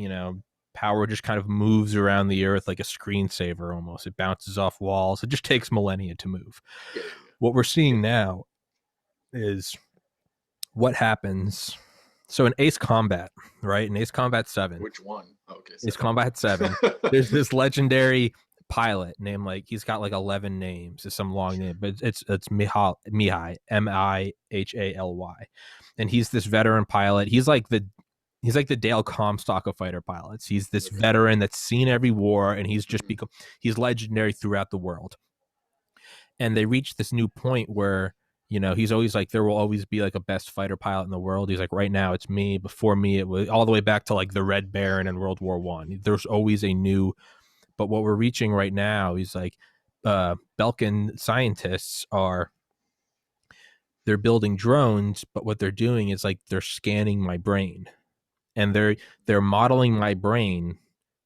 power just kind of moves around the earth like a screensaver almost. It bounces off walls. It just takes millennia to move. Yeah, yeah, What we're seeing now is what happens. So in Ace Combat, right? In Ace Combat 7, which one? Oh, okay, Ace seven. Combat 7, there's this legendary pilot named like he's got like 11 names. It's some long name, but it's Mihai, Mihaly, and he's this veteran pilot. He's like the Dale Comstock of fighter pilots. He's this Okay. veteran that's seen every war, and he's just Mhm. become he's legendary throughout the world. And they reach this new point where he's always like there will always be like a best fighter pilot in the world. He's like right now it's me. Before me it was all the way back to like the Red Baron in World War I. There's always a new, but what we're reaching right now is like Belkin scientists are they're building drones, but what they're doing is like they're scanning my brain and they're modeling my brain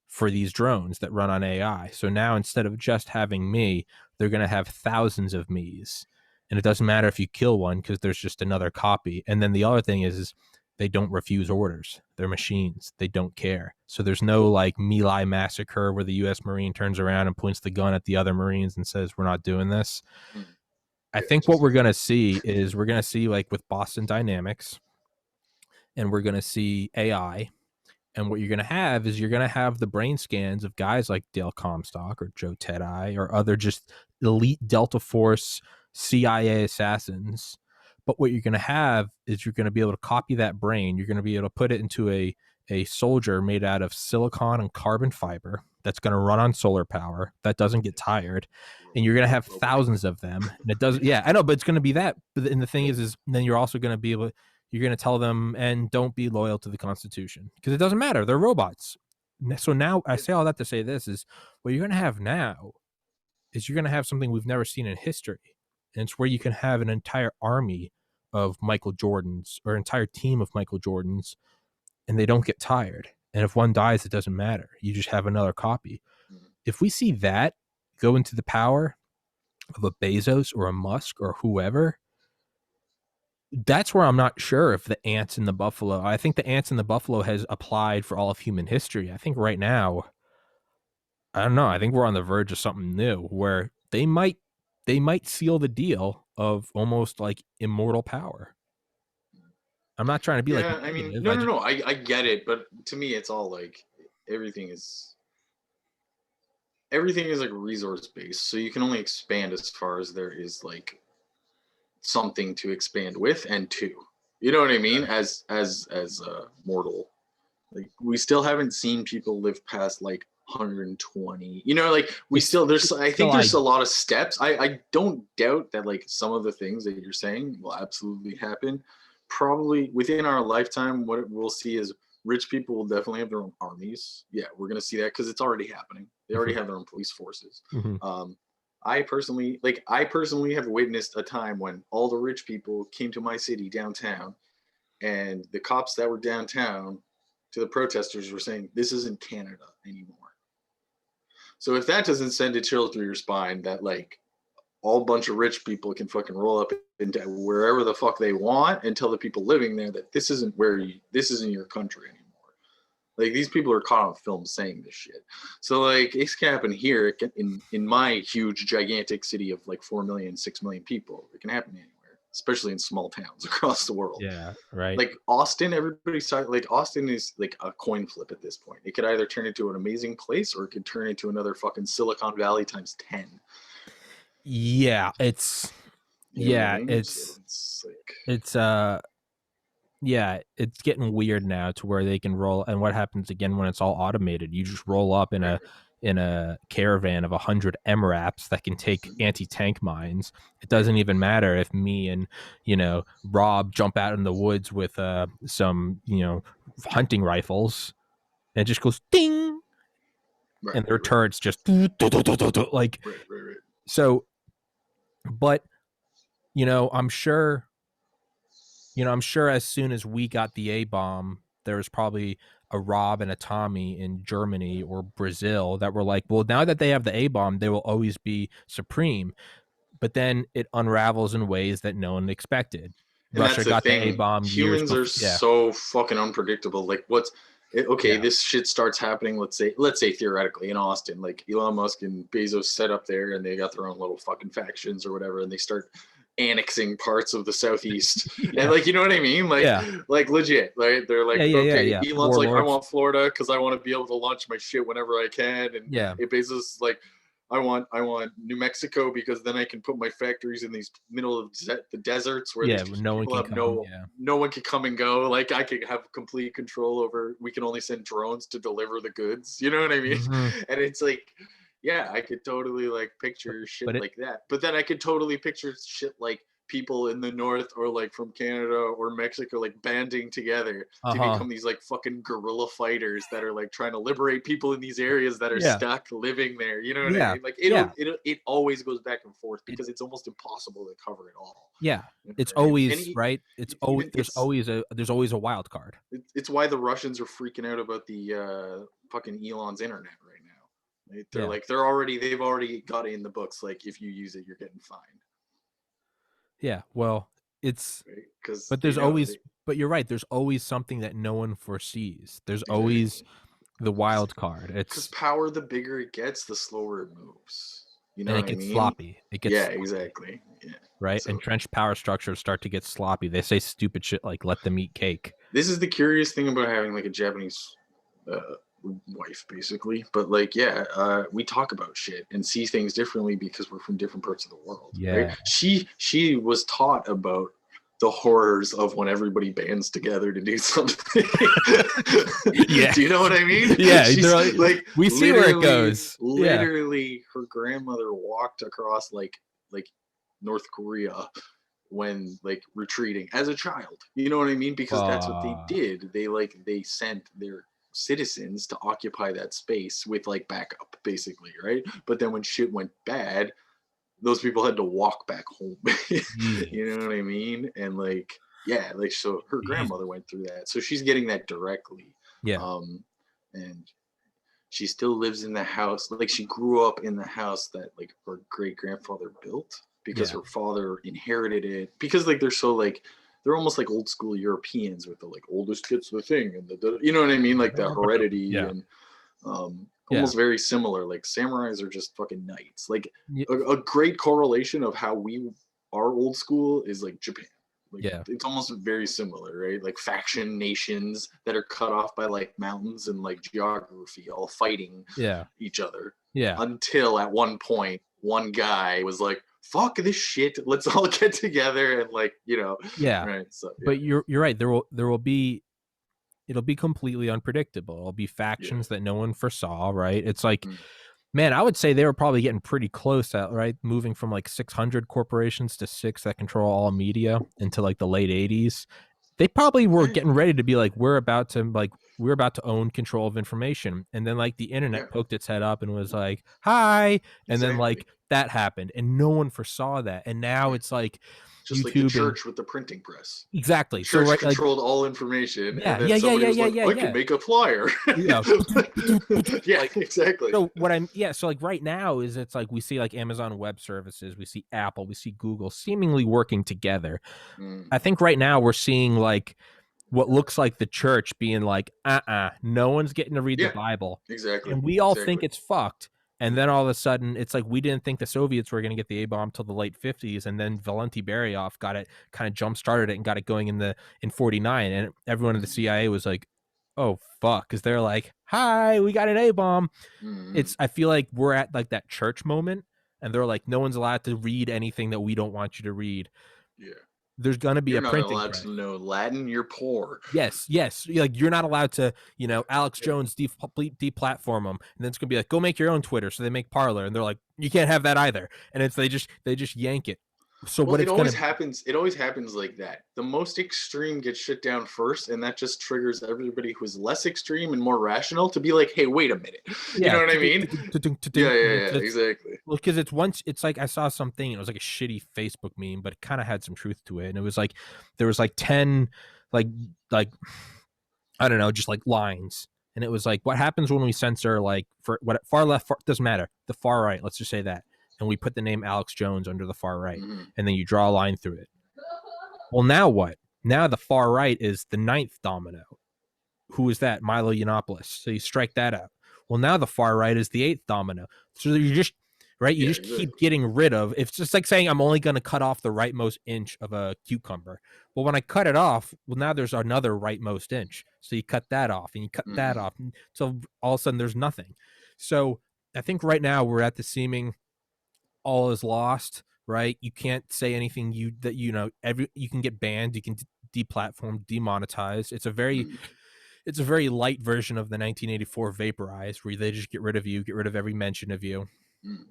for these drones that run on AI. So now instead of just having me, they're going to have thousands of me's. And it doesn't matter if you kill one because there's just another copy. And then the other thing is they don't refuse orders. They're machines. They don't care. So there's no like My Lai massacre where the US Marine turns around and points the gun at the other Marines and says, we're not doing this. Mm. I Yeah, think what just we're going to see is we're going to see like with Boston Dynamics and we're going to see AI. And what you're going to have is you're going to have the brain scans of guys like Dale Comstock or Joe Tedeye or other just elite Delta Force CIA assassins. But what you're going to have is you're going to be able to copy that brain. You're going to be able to put it into a soldier made out of silicon and carbon fiber that's going to run on solar power that doesn't get tired. And you're going to have Robotron. thousands of them. And it doesn't, yeah, I know, but it's going to be that. But and the thing Yeah. is then you're also going to be able you're going to tell them and don't be loyal to the Constitution because it doesn't matter. They're robots. So now I Yeah. say all that to say this is what you're going to have now is you're going to have something we've never seen in history. And it's where you can have an entire army of Michael Jordans or an entire team of Michael Jordans and they don't get tired. And if one dies, it doesn't matter. You just have another copy. Mhm. If we see that go into the power of a Bezos or a Musk or whoever, that's where I'm not sure if the ants in the buffalo. I think the ants in the buffalo has applied for all of human history. I think right now, I don't know. I think we're on the verge of something new where they might seal the deal of almost like immortal power. I'm not trying to be like Yeah, I mean, negative. no, no, no. I get it, but to me, it's all like everything is everything is like resource based, so you can only expand as far as there is like something to expand with and to. You know what I mean? As a mortal, like we still haven't seen people live past like 120. You know, like we It's still there's it's I still think I there's a lot of steps. I don't doubt that like some of the things that you're saying will absolutely happen. Probably within our lifetime, what we'll see is rich people will definitely have their own armies. Yeah, we're gonna see that because it's already happening. They already Mhm, have their own police forces. mhm. Um, I personally have witnessed a time when all the rich people came to my city downtown, and the cops that were downtown to the protesters were saying, "This isn't Canada anymore." So if that doesn't send a chill through your spine, that like all bunch of rich people can fucking roll up into wherever the fuck they want and tell the people living there that this isn't this isn't your country anymore. Like these people are caught on film saying this shit. So like it can happen here in my huge gigantic city of like 4 million, 6 million people. It can happen anywhere, especially in small towns across the world. Yeah, right. Like Austin, everybody's talking like Austin is like a coin flip at this point. It could either turn into an amazing place or it could turn into another fucking Silicon Valley times 10. Yeah, You know what I yeah, mean? So it's like it's yeah, it's getting weird now to where they can roll. And what happens again when it's all automated? You just roll up in right, a caravan of 100 MRAPs that can take anti-tank mines. It doesn't even matter if me and Rob jump out in the woods with some hunting rifles, and it just goes ding, right, and their right, turrets just like right, right, right. so. But I'm sure. I'm sure as soon as we got the A bomb, there was probably a Rob and a Tommy in Germany or Brazil that were like, well, now that they have the A bomb, they will always be supreme. But then it unravels in ways that no one expected. And that's Russia the got the A thing. bomb years Humans are before. Yeah. so fucking unpredictable. Like okay, Yeah. this shit starts happening, let's say theoretically in Austin, like Elon Musk and Bezos set up there and they got their own little fucking factions or whatever, and they start annexing parts of the southeast. And Yeah. like, you know what I mean? Like, Yeah. like legit. Like they're like, Yeah. Elon's like, I Warlords. want Florida because I want to be able to launch my shit whenever I can. And Yeah. Bezos is like, I want New Mexico because then I can put my factories in these middle of the deserts where these No one people can have come. Yeah. no one can come and go. Like I could have complete control over. We can only send drones to deliver the goods. You know what I mean? Mm-hmm. And it's like, yeah, I could totally like picture shit But it, like that. But then I could totally picture shit like people in the north or like from Canada or Mexico like banding together to become these like fucking guerrilla fighters that are like trying to liberate people in these areas that are Yeah. stuck living there. You know what I Yeah. mean? Like Yeah. it always goes back and forth because it's almost impossible to cover it all. Yeah. It's Right? always right. It's always Even there's always a wild card. it's why the Russians are freaking out about the fucking Elon's internet right now. They're Yeah. like they've already got it in the books. Like if you use it, you're getting fined. Yeah, well, it's Right? Because but there's always but you're right, there's always something that no one foresees. There's always the wild card. Because It's power, the bigger it gets, the slower it moves. You know and it what I gets mean? sloppy. It gets Yeah, sloppy, exactly. Yeah. right? So Entrenched power structures start to get sloppy. They say stupid shit like "let them eat cake." this is the curious thing about having like a Japanese wife, basically. But like, yeah, we talk about shit and see things differently because we're from different parts of the world. Yeah. Right? She was taught about the horrors of when everybody bands together to do something. Yeah. Do you know what I mean? Yeah, She's like we see where it goes. Literally, her grandmother walked across like North Korea when like retreating as a child. You know what I mean? Because that's what they did. They sent their citizens to occupy that space with like backup, basically, right? But then when shit went bad, those people had to walk back home. You know what I mean? And like, yeah, like so her grandmother went through that. So she's getting that directly. Yeah. And she still lives in the house. Like she grew up in the house that like her great grandfather built because her father inherited it. Because like they're almost like old school Europeans with the like oldest gets the thing and the you know what I mean? Like the heredity and almost very similar. Like samurais are just fucking knights. Like a great correlation of how we are old school is like Japan. Like, it's almost very similar, right? Like faction nations that are cut off by like mountains and like geography, all fighting each other. Yeah. Until at one point, one guy was like, "Fuck this shit. Let's all get together and like, you know." Yeah. Right. So, but you're right. There will be. It'll be completely unpredictable. It'll be factions that no one foresaw. Right. It's like. Man, I would say they were probably getting pretty close at right, moving from like 600 corporations to 6 that control all media into like the late 80s. They probably were getting ready to be like, we're about to own control of information. And then like the internet poked its head up and was like, hi. And then like that happened and no one foresaw that. And now it's like Just like the YouTube and church with the printing press. The exactly. So church right, like controlled all information, yeah, and then somebody was like, I can make a flyer. yeah, Yeah, like exactly. so what I'm so like right now is it's like we see like Amazon Web Services, we see Apple, we see Google seemingly working together. Mm, I think right now we're seeing like what looks like the church being like, no one's getting to read the yeah, Bible. exactly. And we all think Exactly. it's fucked. And then all of a sudden, it's like we didn't think the Soviets were going to get the A bomb till the late 50s, and then Valenti Beryov got it, kind of jump started it, and got it going in 49. And everyone in the Mm, CIA was like, "Oh fuck," because they're like, "Hi, we got an A bomb." mm, It's I feel like we're at like that church moment, and they're like, "No one's allowed to read anything that we don't want you to read." yeah. There's gonna be You're a not printing allowed press. to know Latin. You're poor. Yes. Like you're not allowed to, Alex Yeah. Jones deplatform them, and then it's gonna be like, go make your own Twitter. So they make Parler, and they're like, you can't have that either. And it's they just yank it. So Well, what it it's always gonna, happens. It always happens like that. The most extreme gets shut down first, and that just triggers everybody who's less extreme and more rational to be like, "Hey, wait a minute." You know yeah, what I mean? Yeah, yeah, yeah. it's Exactly. well because it's once it's like I saw something. It was like a shitty Facebook meme, but it kind of had some truth to it. And it was like there was like 10 like like I don't know, just like lines. And it was like, what happens when we censor like for what far left doesn't matter, the far right, let's just say that, and we put the name Alex Jones under the far right, Mm-hmm. and then you draw a line through it. Well, now what? Now the far right is the ninth domino. Who is that? Milo Yiannopoulos. So you strike that out. Well, now the far right is the eighth domino. So you just right, you Yeah, just keep exactly. getting rid of. It's just like saying I'm only going to cut off the rightmost inch of a cucumber. Well, when I cut it off, well, now there's another rightmost inch. So you cut that off and you cut that Mm-hmm. off. So all of a sudden there's nothing. So I think right now we're at the seeming all is lost. Right? You can't say anything you can get banned. You can deplatform, demonetized. It's a very light version of the 1984 Vaporize, where they just get rid of you, get rid of every mention of you. Mm-hmm.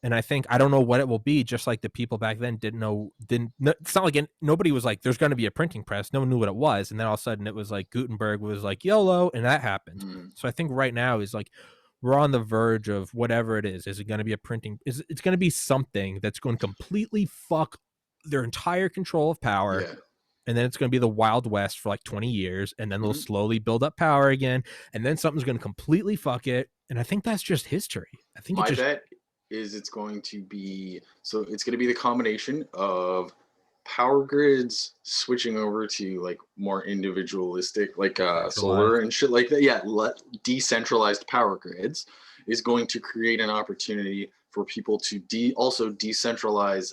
And I think I don't know what it will be. Just like the people back then didn't know. It's not like nobody was like, "There's going to be a printing press." No one knew what it was, and then all of a sudden it was like Gutenberg was like YOLO, and that happened. Mm-hmm. So I think right now is like we're on the verge of whatever it is. Is it going to be a printing? It's going to be something that's going to completely fuck their entire control of power, Yeah. and then it's going to be the Wild West for like 20 years, and then they'll Mm-hmm. slowly build up power again, and then something's going to completely fuck it. And I think that's just history. I think it My just bet is it's going to be it's going to be the combination of power grids switching over to like more individualistic like solar centralized. and shit like that. Yeah, decentralized power grids is going to create an opportunity for people to also decentralize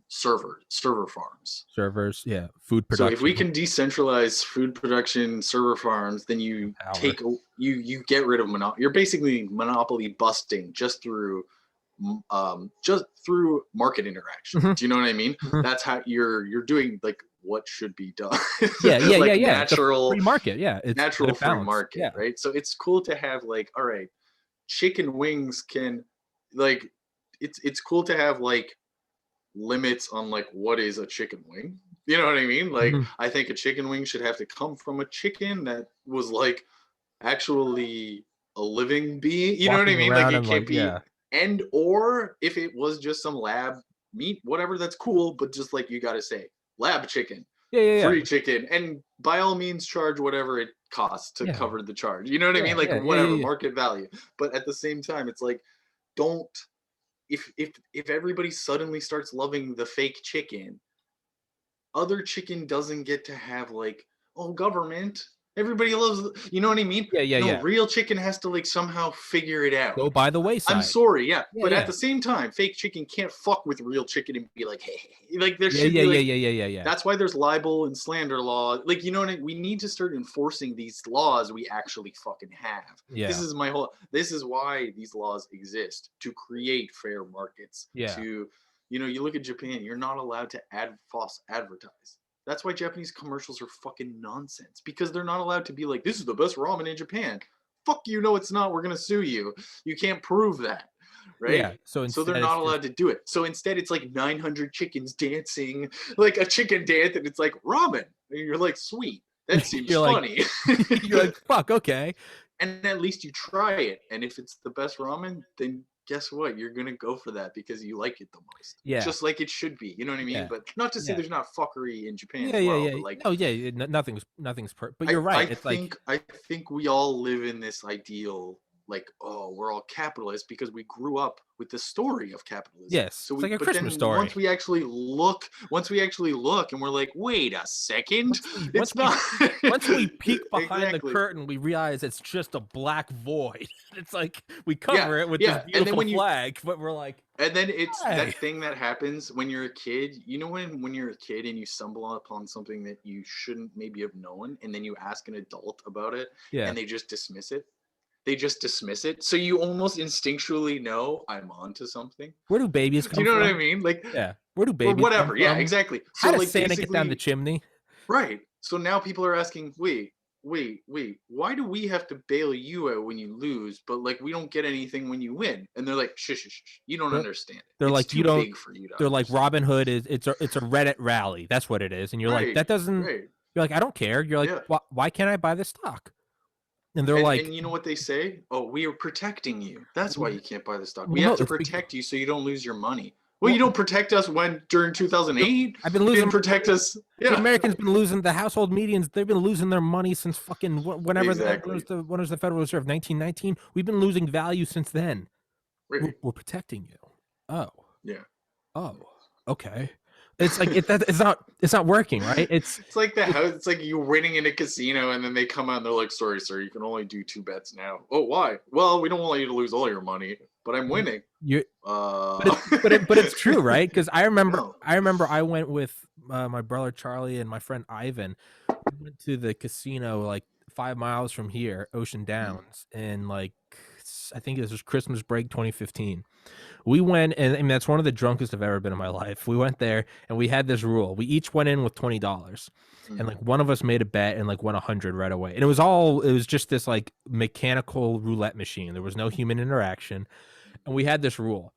server farms. Servers, yeah, food So if we production, can decentralize food production server farms, then you power. you get rid of monopoly. You're basically monopoly busting just through market interaction. Mhm, Do you know what I mean? mhm. That's how you're doing like what should be done. Yeah. Like It's a free market. Yeah, it's get natural it free balanced. market, Yeah, right? So it's cool to have like, all right, chicken wings can like it's cool to have like limits on like what is a chicken wing. You know what I mean? Like mhm. I think a chicken wing should have to come from a chicken that was like actually a living being. You know what I Walking mean? Like around it and like, can't be, yeah, and or if it was just some lab meat, whatever, that's cool. But just like you got to say, lab chicken, yeah, free chicken, and by all means charge whatever it costs to yeah, cover the charge. You know what I mean? Like whatever yeah. market value. But at the same time, it's like don't if everybody suddenly starts loving the fake chicken, other chicken doesn't get to have like, oh, government, everybody loves, you know what I mean? No, Yeah. real chicken has to like somehow figure it out. Go by the I'm wayside. sorry, yeah, but at Yeah. the same time, fake chicken can't fuck with real chicken and be like, hey, like there should be like, Yeah. that's why there's libel and slander law. Like, you know what I mean? We need to start enforcing these laws we actually fucking have. Yeah. This is why these laws exist, to create fair markets, Yeah. to, you look at Japan, you're not allowed to false advertise. That's why Japanese commercials are fucking nonsense, because they're not allowed to be like, this is the best ramen in Japan. Fuck you, no, it's not. We're going to sue you. You can't prove that. Right? Yeah. So So they're instead, it's not just allowed to do it. So instead, it's like 900 chickens dancing, like a chicken dance, and it's like ramen. And you're like, sweet. That seems you're like funny. you're like fuck. Okay. And at least you try it. And if it's the best ramen, then guess what? You're gonna go for that because you like it the most. Yeah, Just like it should be. You know what I mean? yeah, But not to say yeah, there's not fuckery in Japan yeah, as yeah, well. yeah. But like No, yeah, nothing's but I you're right. I It's like think I think we all live in this ideal, like, oh, we're all capitalists because we grew up with the story of capitalism. yes, So it's like we, a but Christmas then once story. we actually look, and we're like, wait a second, Once we once it's we not once we peek behind the exactly. curtain, we realize it's just a black void. It's like we Yeah, cover it with this yeah. And then beautiful when you flag, but we're like, and then it's hey, that thing that happens when you're a kid. You know, when you're a kid and you stumble upon something that you shouldn't maybe have known, and then you ask an adult about it, yeah. and they just dismiss it. They just dismiss it. So you almost instinctually know I'm onto something. Where do babies Do you come know what I from? mean? Like, Yeah, where do or babies come whatever. Yeah, from? exactly. How So does like Santa get down the basically, chimney? right. So now people are asking, wait, why do we have to bail you out when you lose, but like we don't get anything when you win? And they're like, shush. You don't They're, understand it. they're It's like you too don't. big for you to They're like understand. Robin Hood is it's a Reddit rally. That's what it is, and you're like Right, that doesn't. right. You're like I don't care. You're like Yeah. why can't I buy this stock? And they're like, And you know what they say? Oh, we are protecting you. That's why well, you can't buy the stock. We well no, have to it's protect you so you don't lose your money. Well, well you don't protect us when during 2008 I've been you losing didn't protect us. the Yeah. Americans been losing the household medians. They've been losing their money since fucking whenever Exactly. when was the Federal Reserve 1919. We've been losing value since then. Right. We're protecting you. Oh, Yeah. oh, okay. It's like it's not working, right? It's like the house. It's like you winning in a casino, and then they come out and they're like, "Sorry, sir, you can only do 2 bets now." Oh, why? Well, we don't want you to lose all your money, but I'm winning. you Uh, but it's true, right? Because no. I remember I went with my brother Charlie and my friend Ivan. We went to the casino like 5 miles from here, Ocean Mm, Downs, and like I think this was Christmas break 2015. We went, and I mean, that's one of the drunkest I've ever been in my life. We went there and we had this rule. We each went in with $20, and mm, like one of us made a bet and like won 100 right away. And it was just this like mechanical roulette machine. There was no human interaction. And we had this rule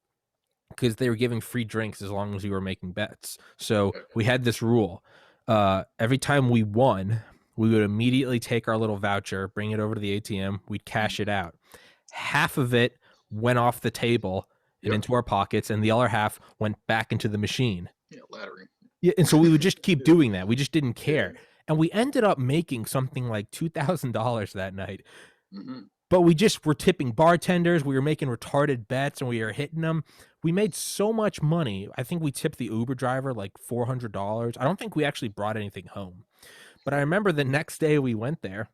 because they were giving free drinks as long as we were making bets. So okay. we had this rule. Every time we won, we would immediately take our little voucher, bring it over to the ATM, we'd Mm, cash it out. Half of it went off the table and yep. into our pockets, and the other half went back into the machine. Yeah, laddering. Yeah, and so we would just keep Yeah. doing that. We just didn't Yeah. care. And we ended up making something like $2,000 that night. Mm-hmm. But we just were tipping bartenders. We were making retarded bets and we were hitting them. We made so much money. I think we tipped the Uber driver like $400. I don't think we actually brought anything home. But I remember the next day we went there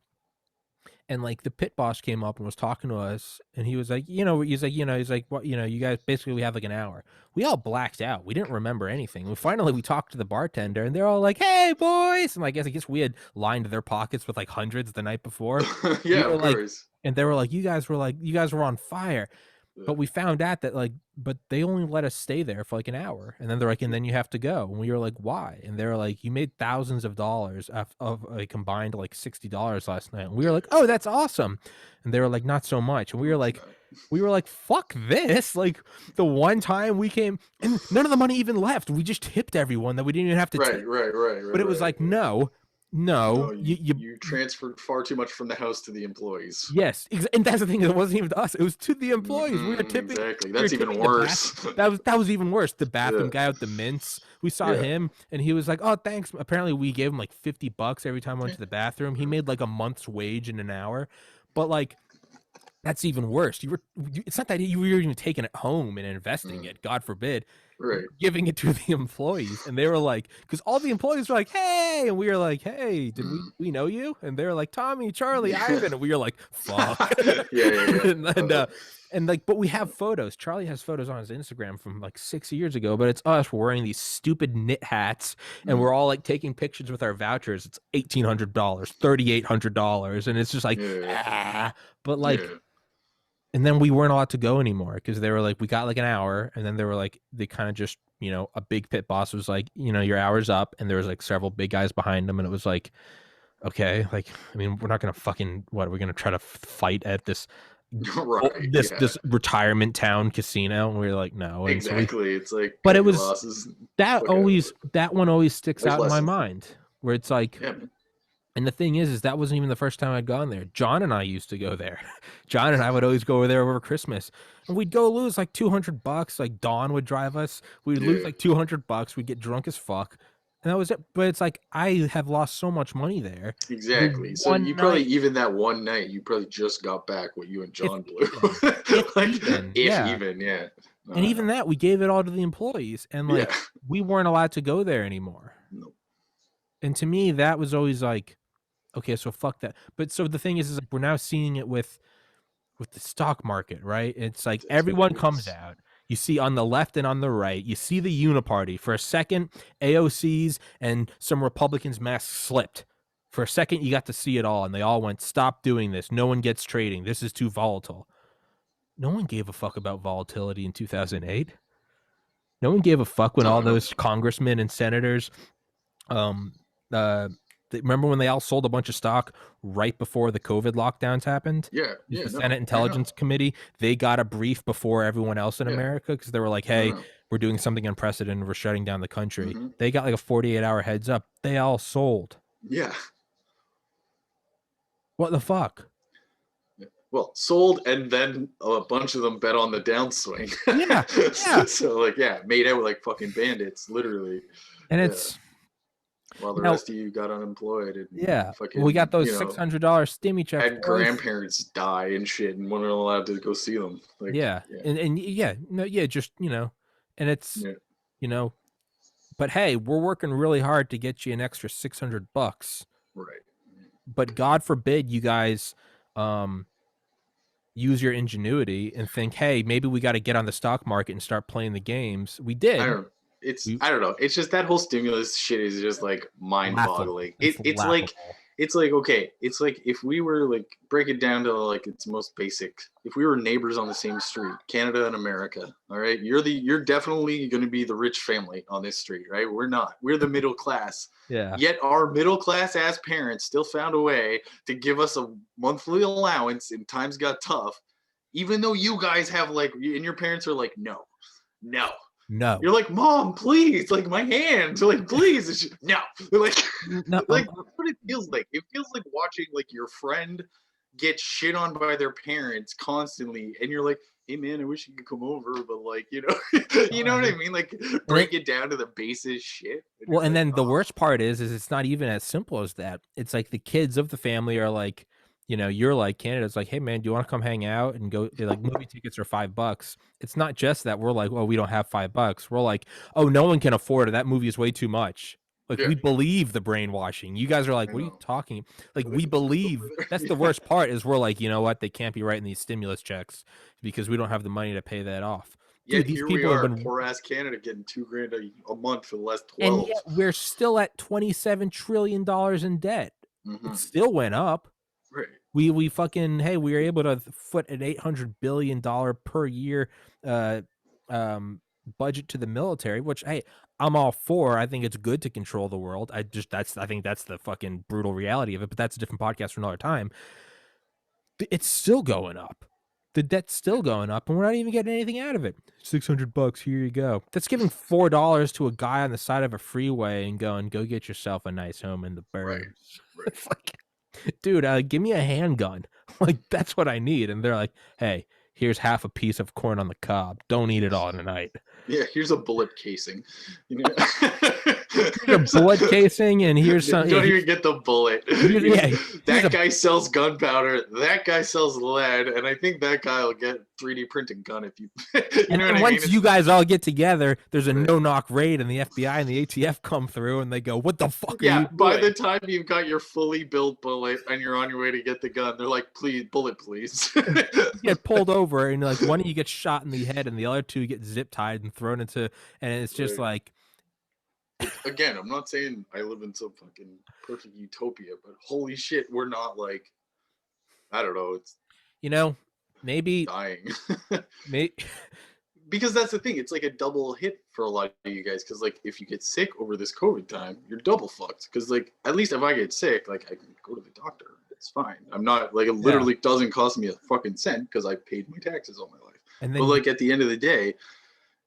and like the pit boss came up and was talking to us and he was like, what, you guys basically we have like an hour. We all blacked out. We didn't remember anything. We talked to the bartender and they're all like, hey boys. And like, I guess we had lined their pockets with like hundreds the night before. We Yeah, were of like, course. and they were like, you guys were on fire. Yeah. But we found out that like, but they only let us stay there for like an hour, and then they're like, and then you have to go. And we were like, why? And they're like, you made thousands of dollars of a combined like $60 last night. And we were like, oh, that's awesome. And they were like, not so much. And It's not. we were like, fuck this. Like the one time we came, and none of the money even left. We just tipped everyone that we didn't even have to Right, tip. right, right, But right, it was right. like, no, No, you you transferred far too much from the house to the employees. yes, and that's the thing. It wasn't even to us. It was to the employees. Exactly. We were That's even tipping the bath. worse. That was even worse. The bathroom Yeah, guy with the mints. We saw yeah. him, and he was like, "Oh, thanks." Apparently, we gave him like $50 every time I went Yeah. to the bathroom. He made like a month's wage in an hour. But like, that's even worse. It's not that you were even taking it home and investing Mm, it. God forbid. You right. were giving it to the employees, and they were like, because all the employees were like, "Hey," and we were like, "Hey, did Mm. we know you?" And they were like, "Tommy, Charlie, Yeah. Ivan," and we were like, "Fuck." Yeah. And like, but we have photos. Charlie has photos on his Instagram from like 6 years ago, but it's us wearing these stupid knit hats, and Mm, we're all like taking pictures with our vouchers. It's $1,800, $3,800, and it's just like yeah. but like Yeah. and then we weren't allowed to go anymore because they were like, we got like an hour, and then they were like, they kind of just, a big pit boss was like, your hour's up, and there was like several big guys behind him, and it was like, okay, like, I mean, we're not gonna fucking what, we're gonna try to fight at this Right. Yeah. this retirement town casino, and we were like, no, and so Exactly. It's like but cut it your was losses. Fuck out of it. that one always sticks Life out in my lesson. mind, where it's like, Yeah, man. And the thing is that wasn't even the first time I'd gone there. John and I used to go there. John and I would always go there over Christmas, and we'd go lose like $200. Like Dawn would drive us. We'd lose Yeah, like $200. We'd get drunk as fuck, and that was it. But it's like I have lost so much money there. The exactly. So one you probably, night, even that one night, you probably just got back what you and if John blew. even, if Like, even, if yeah. even, yeah. And I even know. that, we gave it all to the employees, and Yeah. like we weren't allowed to go there anymore. No. And to me, that was always like, okay, so fuck that. But so the thing is like we're now seeing it with the stock market, right? It's like It's everyone comes ridiculous. out. You see on the left and on the right, you see the uniparty. For a second, AOCs and some Republicans' masks slipped. For a second, you got to see it all, and they all went, stop doing this. No one gets trading. This is too volatile. No one gave a fuck about volatility in 2008. No one gave a fuck when all No, no. those congressmen and senators um uh remember when they all sold a bunch of stock right before the COVID lockdowns happened? Yeah, Is yeah, the no. Senate I know. Intelligence Committee, they got a brief before everyone else in Yeah, America because they were like, no, hey, no. we're doing something unprecedented, we're shutting down the country. Mm-hmm. They got like a 48-hour heads up. They all sold. Yeah. What the fuck? Well, sold, and then a bunch of them bet on the downswing. Yeah, so, yeah. so, like, yeah, made out like fucking bandits, literally. And Yeah. it's While the now, rest of you got unemployed and yeah, we got fucking, those $600 stimmy checks, had boys. grandparents die and shit and weren't allowed to go see them. Like, Yeah, yeah, and yeah, no, yeah, just and it's yeah, you know but hey, we're working really hard to get you an extra $600. right. But God forbid you guys um, use your ingenuity and think, hey, maybe we got to get on the stock market and start playing the games. We I did. don't know. We I don't know. It's just that whole stimulus shit is just like mind laughable. boggling. It's laughable. It's like, okay, it's like if we were like, break it down to like its most basic, if we were neighbors on the same street, Canada and America, all right, you're definitely going to be the rich family on this street, right? We're not. We're the middle class. Yeah. Yet our middle class ass parents still found a way to give us a monthly allowance and times got tough, even though you guys have like, and your parents are like, no, no. No. You're like, Mom, please, like my hand, like please. And she, no, like, No. like that's what it feels like. It feels like watching like your friend get shit on by their parents constantly, and you're like, hey man, I wish you could come over, but like, you know what I mean? Like, And break it down to the basest shit. And well, you're and like, then the oh, worst part is it's not even as simple as that. It's like the kids of the family are like, you're like Canada's like, hey man, do you want to come hang out and go? Like movie tickets are $5. It's not just that we're like, well, we don't have $5. We're like, oh, no one can afford it. That movie is way too much. Like yeah, we believe the brainwashing. You guys are like, I what are you know. talking? Like Like, we it's just over believe. there. That's the worst part is we're like, you know what? They can't be writing these stimulus checks because we don't have the money to pay that off. Dude, Yet these here we people have are, been poor ass Canada getting $2,000 a month for the last and 12. yet we're still at $27 trillion in debt. It Mm-hmm. still went up. Right. We fucking hey, we were able to foot an $800 billion per year uh budget to the military, which hey, I'm all for. I think it's good to control the world. I think that's the fucking brutal reality of it, but that's a different podcast for another time. It's still going up. The debt's still going up, and we're not even getting anything out of it. $600, here you go. That's giving $4 to a guy on the side of a freeway and going, go get yourself a nice home in the Right. burbs. Right. It's like, dude, give me a handgun. Like, that's what I need. And they're like, hey, here's half a piece of corn on the cob. Don't eat it all tonight. Yeah, here's a bullet casing. You know, Here's a bullet casing, and here's you some. don't Yeah, even get the bullet. here's That a guy sells gunpowder. That guy sells lead, and I think that guy will get 3D printed gun if you. You and know what then I mean? once you guys all get together, there's a Right. no-knock raid, and the FBI and the ATF come through, and they go, "What the fuck are Yeah, you by doing?" the time you've got your fully built bullet and you're on your way to get the gun, they're like, "Please, bullet, please." You get pulled over, and like one of you gets shot in the head, and the other two get zip tied and thrown into, and it's just Right. like, Again, I'm not saying I live in some fucking perfect utopia, but holy shit, we're not like, I don't know, it's maybe, dying. maybe, Because that's the thing, it's like a double hit for a lot of you guys, because like if you get sick over this COVID time, you're double fucked, because like at least if I get sick, like I can go to the doctor, it's fine. I'm not like, it yeah, literally doesn't cost me a fucking cent because I paid my taxes all my life. and But then like at the end of the day,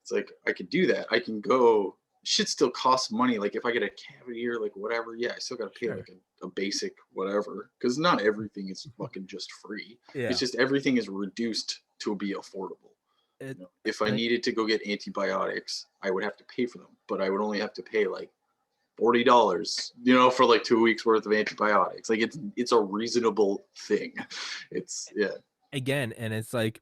it's like I could do that. I can go shit still costs money. Like if I get a cavity or like whatever, yeah, I still got to pay Sure. like a basic whatever, because not everything is fucking just free. It's Yeah. just everything is reduced to be affordable. It, If I like, needed to go get antibiotics, I would have to pay for them, but I would only have to pay like $40, for like 2 weeks worth of antibiotics. Like it's a reasonable thing. It's yeah, again, and it's like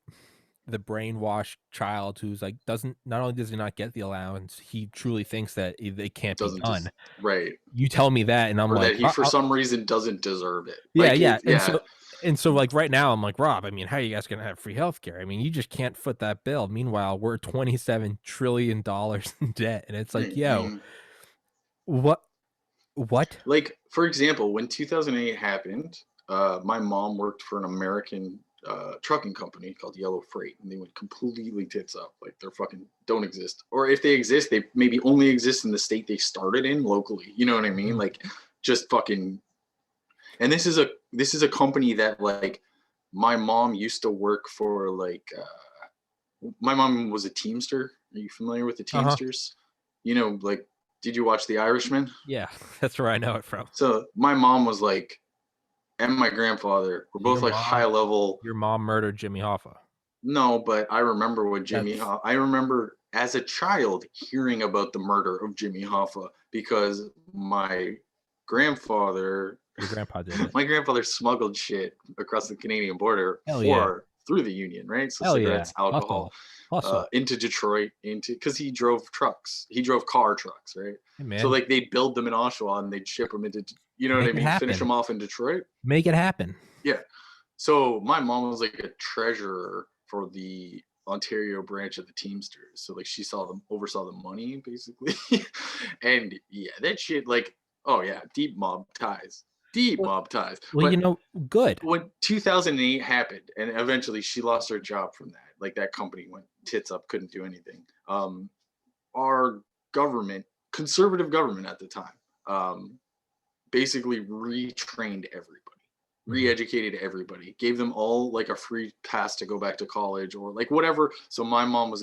the brainwashed child who's like doesn't not only does he not get the allowance, he truly thinks that it can't be doesn't done. just right, You tell me that, and I'm or like, that he for some reason doesn't deserve it. yeah, Like yeah. it, yeah, And so like right now, I'm like, Rob, I mean, how are you guys gonna have free healthcare? I mean, you just can't foot that bill. Meanwhile, we're $27 trillion in debt, and it's like, yo, mm-hmm. what, what? Like for example, when 2008 happened, my mom worked for an American trucking company called Yellow Freight, and they went completely tits up. Like they're fucking don't exist, or if they exist, they maybe only exist in the state they started in locally. You know what I mean? Mhm. Like just fucking. And this is a company that like my mom used to work for. Like my mom was a Teamster. Are you familiar with the Uh-huh. Teamsters? Like did you watch The Irishman? Yeah, that's where I know it from. So my mom was like, and my grandfather were So your both like high mom, level. your mom murdered Jimmy Hoffa. No, but I remember what That's I remember as a child hearing about the murder of Jimmy Hoffa because grandfather, your grandpa did it. my grandfather smuggled shit across the Canadian border Hell yeah. through the Union, right? So Hell yeah. cigarettes, alcohol, Hustle. Hustle. into Detroit, because he drove trucks. He drove car trucks, right? Hey So man, like they'd build them in Oshawa and they'd ship them into, you know what make I it mean? Finish happen. them off in Detroit. Make it happen. Yeah. So my mom was like a treasurer for the Ontario branch of the Teamsters. So like she oversaw the money basically. And yeah, that shit like, oh yeah, deep mob ties. Deep Well, mob ties. well, But good. when 2008 happened and eventually she lost her job from that, like that company went tits up, couldn't do anything. Our government, conservative government at the time, basically retrained everybody, Mhm. re-educated everybody, gave them all like a free pass to go back to college or like whatever. So my mom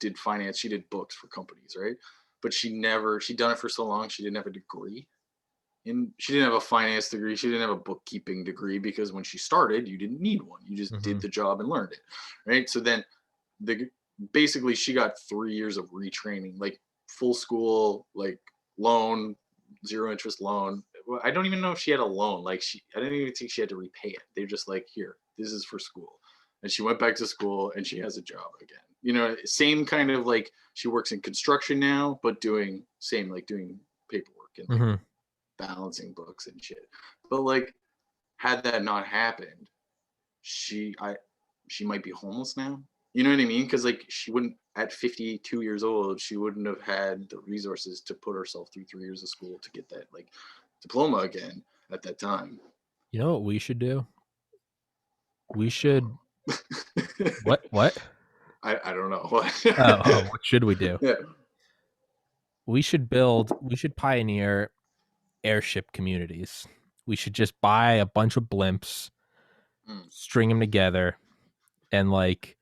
did finance, she did books for companies, right? But she'd done it for so long, she didn't have a degree. And she didn't have a finance degree, she didn't have a bookkeeping degree because when she started, you didn't need one. You just did Mhm. the job and learned it, right? So then the basically she got 3 years of retraining, like full school, like loan, zero interest loan. Well, I don't even know if she had a loan. Like I didn't even think she had to repay it. They're just like, here, this is for school. And she went back to school and she has a job again. Same kind of like she works in construction now, but doing paperwork and like Mhm. balancing books and shit. But like, had that not happened, she might be homeless now. You know what I mean? Because like she wouldn't at 52 years old, she wouldn't have had the resources to put herself through 3 years of school to get that like diploma again at that time. You know what we should do? We should what? I don't know. What should we do? Yeah. We should pioneer airship communities. We should just buy a bunch of blimps, Mm. string them together, and like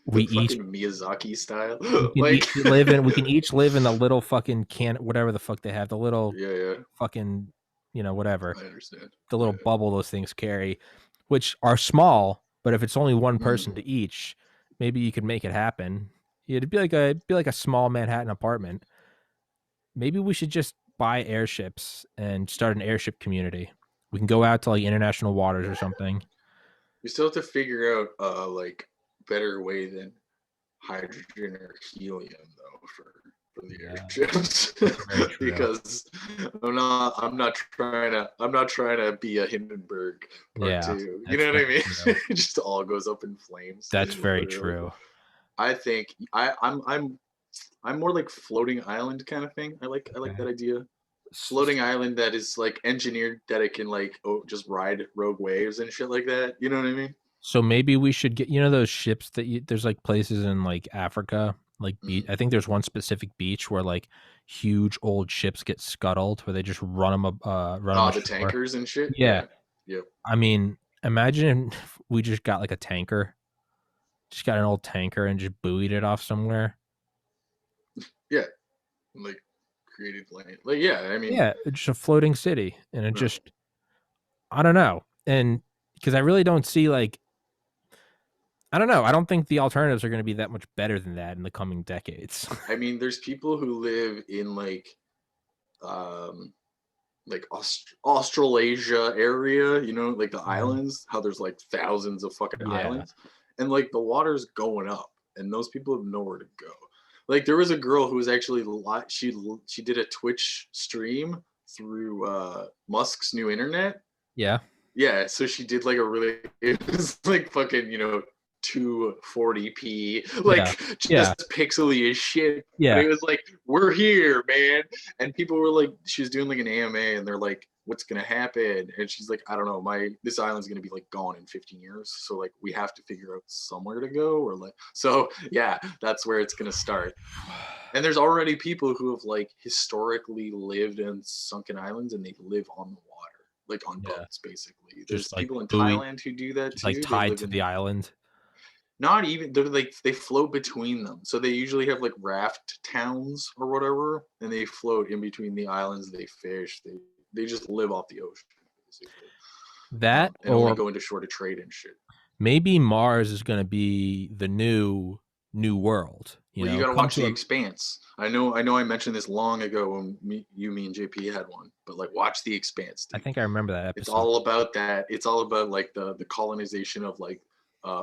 we The each fucking Miyazaki style. Like we can each live in the little fucking can, whatever the fuck they have, the little yeah, yeah. fucking, whatever, I understand. the little Yeah. bubble those things carry, which are small, but if it's only one Mm. person to each, maybe you could make it happen. It'd be like a small Manhattan apartment. Maybe we should just buy airships and start an airship community. We can go out to like international waters or something. We still have to figure out like better way than hydrogen or helium though for the Yeah, airships. that's very true. Because I'm not trying to be a Hindenburg part Yeah, two. You that's know what I very mean? true. It just all goes up in flames. That's very Literally. true. I think I'm more like floating island kind of thing. I like that Okay. idea. Floating island that is like engineered that it can like just ride rogue waves and shit like that. You know what I mean? So maybe we should get those ships that there's like places in like Africa, like Mm. I think there's one specific beach where like huge old ships get scuttled where they just run them Oh, the ashore. tankers and shit. Yeah, Yeah. Yep. I mean, imagine if we just got like a tanker, just got an old tanker and just buoyed it off somewhere. Yeah. Like. created land. Like, yeah, I mean, Yeah, it's just a floating city, and it no. just, I don't know, and because I really don't see like, I don't know, I don't think the alternatives are going to be that much better than that in the coming decades. I mean, there's people who live in um, like Australasia area, you know, like the Mhm. islands, how there's like thousands of fucking Yeah, islands, and like the water's going up, and those people have nowhere to go. Like there was a girl who was actually she did a Twitch stream through Musk's new internet. yeah, Yeah, so she did like a really it was like fucking, you know, 240p, yeah, like yeah, just pixely as shit. But yeah, it was like, we're here, man. And people were like, she was doing like an AMA and they're like, what's gonna happen? And she's like, I don't know, this island's gonna be like gone in 15 years. So like we have to figure out somewhere to go, or like so yeah, that's where it's gonna start. And there's already people who have like historically lived in sunken islands and they live on the water, like on yeah. boats, basically. There's Just like people in buoy, Thailand who do that just like too. They tied live to in the island. not even they're like they float between them. So they usually have like raft towns or whatever, and they float in between the islands. They fish. They just live off the ocean basically, That and only or go into short of trade and shit. maybe Mars is going to be the new world. You Well, you know, got to come watch to The a. Expanse. I know. I mentioned this long ago when me, and JP had one, but like, watch The Expanse, I dude. think I remember that It's episode. all about that. It's all about like the colonization of like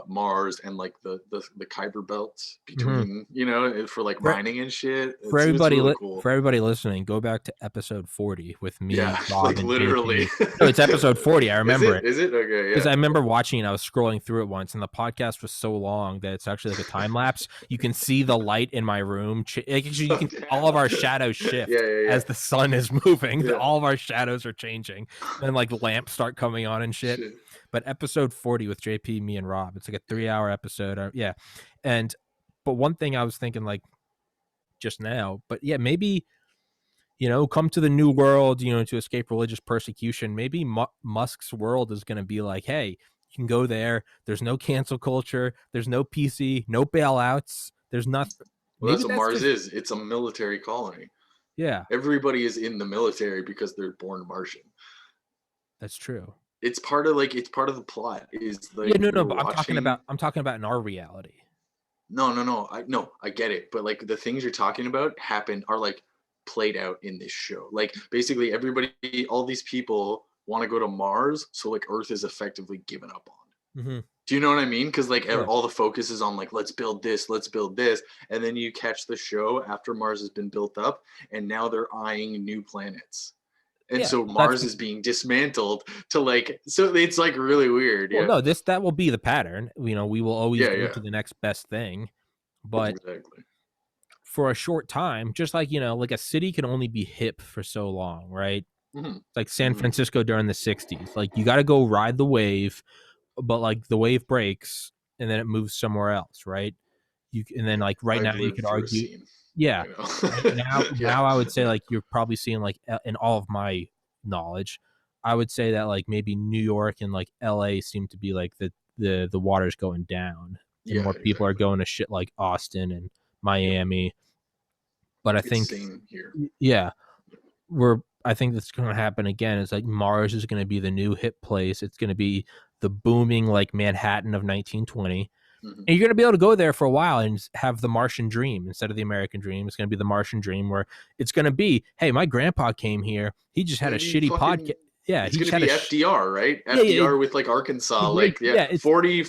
Mars and like the Kuiper belt Hmm. between, you know, for like mining and shit. It's really cool. For everybody listening, go back to episode 40 with Yeah, me, Rob, like and literally. JP. No, it's episode 40. I Is remember it? it Is it? Okay, because yeah. I remember watching it. I was scrolling through it once, and the podcast was so long that it's actually like a time lapse. You can see the light in my room. Actually, you Oh, can see all of damn. our shadows Yeah, shift yeah, yeah. as the sun is moving. Yeah. All of our shadows are changing, and then like lamps start coming on and shit. Shit. But episode 40 with JP, me, and Rob, it's like a 3 hour episode. Yeah, and but one thing I was thinking like just now, but yeah, maybe come to the new world, to escape religious persecution. Maybe Musk's world is going to be like, hey, you can go there. There's no cancel culture. There's no PC, no bailouts. There's nothing. Well, Maybe that's what that's Mars just, is. It's a military colony. yeah, Everybody is in the military because they're born Martian. that's true. It's part of the plot is Yeah, like no, we're but watching. I'm talking about in our reality. No, I get it, but like the things you're talking about are like played out in this show. Like basically everybody, all these people want to go to Mars, so like Earth is effectively given up on. Mm-hmm. Do you know what I mean? Because like Yeah. all the focus is on like let's build this, and then you catch the show after Mars has been built up, and now they're eyeing new planets, and Yeah. so Mars is being dismantled to like, so it's like really weird. Well, Yeah, no, that will be the pattern. We will always yeah, go yeah, to the next best thing. But exactly. for a short time, just like, like a city can only be hip for so long, right? Mm-hmm. Like San Mm-hmm. Francisco during the 60s. Like you got to go ride the wave, but like the wave breaks and then it moves somewhere else, right? And then like right now I've you lived could through a argue, scene. yeah. I know. Yeah. Now I would say like you're probably seeing like in all of my knowledge, I would say that like maybe New York and like LA seem to be like the water's going down and Yeah, more people are exactly. going to shit like Austin and Yep. Miami. But I It's think, same here. yeah, I think that's going to happen again. It's like Mars is going to be the new hip place. It's going to be the booming like Manhattan of 1920. Hmm. And you're going to be able to go there for a while and have the Martian dream instead of the American dream. It's going to be the Martian dream where it's going to be, hey, my grandpa came here. He just It's had a gonna be shitty podcast. fucking. Yeah, It's he gonna just had be FDR, right? yeah, yeah, FDR with like Arkansas, like yeah, yeah, it's 40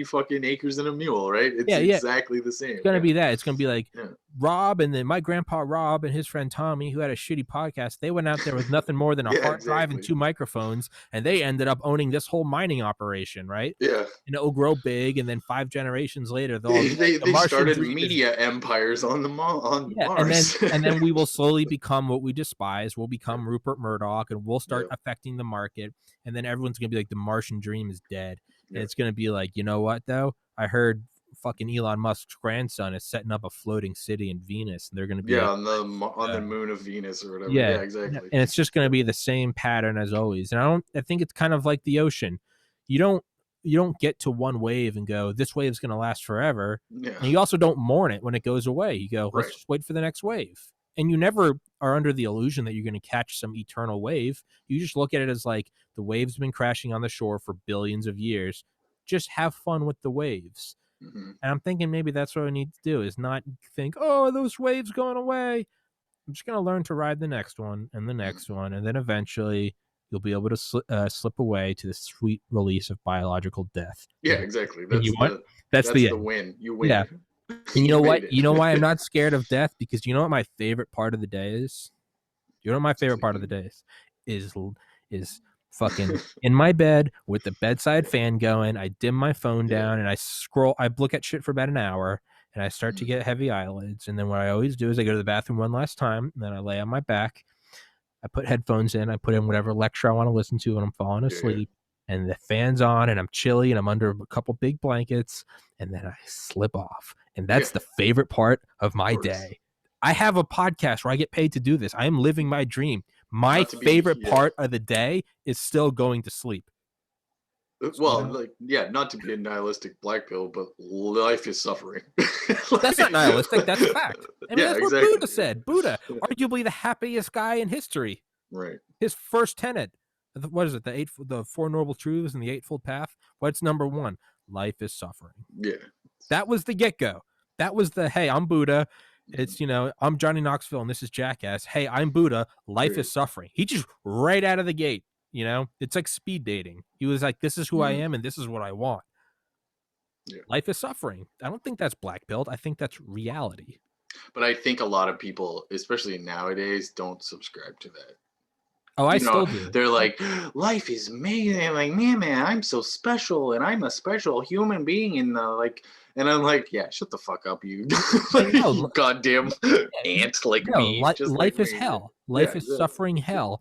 fucking acres and a mule, right? It's yeah. exactly the It's same. gonna Yeah, be that. It's gonna be like yeah, Rob and then my grandpa Rob and his friend Tommy, who had a shitty podcast. They went out there with nothing more than a yeah, hard drive and exactly. 2 microphones, and they ended up owning this whole mining operation, right? Yeah, And it'll grow big, and then 5 generations later, they'll all they be like, they, "The they Martian started dream is." media empires on on Yeah, Mars. and then we will slowly become what we despise. We'll Yeah, become Rupert Murdoch, and we'll start yeah, affecting the market. And then everyone's gonna be like, "The Martian dream is dead," and yeah, it's gonna be like, you know what though? I heard fucking Elon Musk's grandson is setting up a floating city in Venus, and they're gonna be yeah. like, On the uh, moon of Venus or whatever. yeah, Yeah, exactly. and it's just gonna Yeah, be the same pattern as always. And I think it's kind of like the ocean. You don't you don't get to one wave and go, this wave's gonna last forever. yeah. And you also don't mourn it when it goes away. You go, let's Right. just wait for the next wave. And you never are under the illusion that you're going to catch some eternal wave. You just look at it as like the waves been crashing on the shore for billions of years. Just have fun with the waves. Mm-hmm. And I'm thinking maybe that's what I need to do, is not think, oh, those waves going away. I'm just going to learn to ride the next one and the next one. And then eventually you'll be able to slip away to the sweet release of biological death. Yeah, exactly. And you what? That's the end. win. You win. Yeah. And you know what? it. You know why I'm not scared of death? Because you know what my favorite part of the day is? You know what my favorite part of the day is fucking in my bed with the bedside fan going. I dim my phone down and I look at shit for about an hour and I start to get heavy eyelids. And then what I always do is I go to the bathroom one last time and then I lay on my back. I put headphones in. I put in whatever lecture I want to listen to when I'm falling asleep. And the fan's on and I'm chilly and I'm under a couple big blankets and then I slip off. And that's the favorite part of my day. I have a podcast where I get paid to do this. I am living my dream. My favorite part of the day is still going to sleep. Well, not to be a nihilistic black pill, but life is suffering. That's not nihilistic. That's fact. I mean, that's what Buddha said. Buddha, arguably the happiest guy in history. Right. His first tenet, what is it? The Four Noble Truths and the Eightfold Path. What's number one? Life is suffering. Yeah. That was the get-go. That was the, hey, I'm Buddha. It's, I'm Johnny Knoxville and this is Jackass. Hey, I'm Buddha. Life is suffering. He just right out of the gate. It's like speed dating. He was like, this is who I am and this is what I want. Yeah. Life is suffering. I don't think that's black pilled. I think that's reality. But I think a lot of people, especially nowadays, don't subscribe to that. Oh, I still do. They're like, life is amazing. Like, man, I'm so special and I'm a special human being in the and I'm like, yeah, shut the fuck up, you, you goddamn ant me. Life is hell. Life is suffering hell.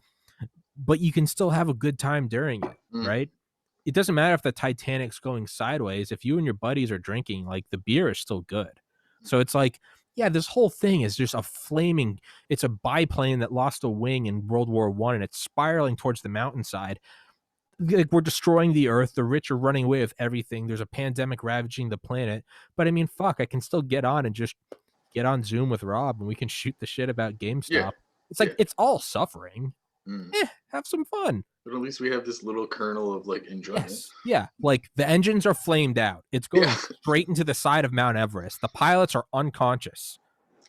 But you can still have a good time during it, right? It doesn't matter if the Titanic's going sideways. If you and your buddies are drinking, the beer is still good. So it's like, yeah, this whole thing is just it's a biplane that lost a wing in World War I, and it's spiraling towards the mountainside. We're destroying the earth. The rich are running away with everything. There's a pandemic ravaging the planet. But I mean, fuck, I can still get on and just get on Zoom with Rob and we can shoot the shit about GameStop. Yeah. It's like, it's all suffering. Have some fun. But at least we have this little kernel of enjoyment. Yes. Yeah, the engines are flamed out. It's going straight into the side of Mount Everest. The pilots are unconscious.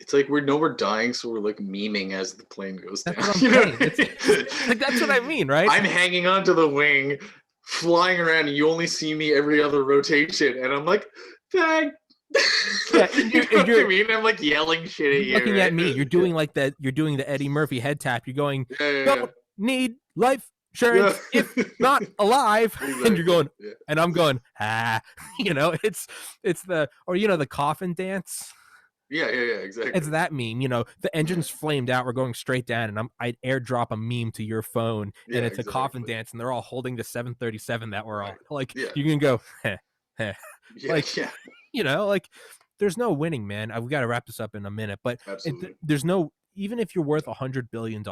It's like we're dying, so we're memeing as the plane goes down. That's what I'm saying. That's what I mean, right? I'm hanging onto the wing, flying around, and you only see me every other rotation, and I'm like, thank. Yeah, you know what I mean? I'm yelling shit at you. Looking at me, you're doing that. You're doing the Eddie Murphy head tap. You're going, don't need life insurance if not alive. Exactly. And you're going, and I'm going, it's the coffin dance. Yeah, exactly. It's that meme. The engine's flamed out. We're going straight down, and I'd airdrop a meme to your phone, and it's a coffin dance, and they're all holding the 737 that we're on. You can go, there's no winning, man. We've got to wrap this up in a minute, but there's no, even if you're worth $100 billion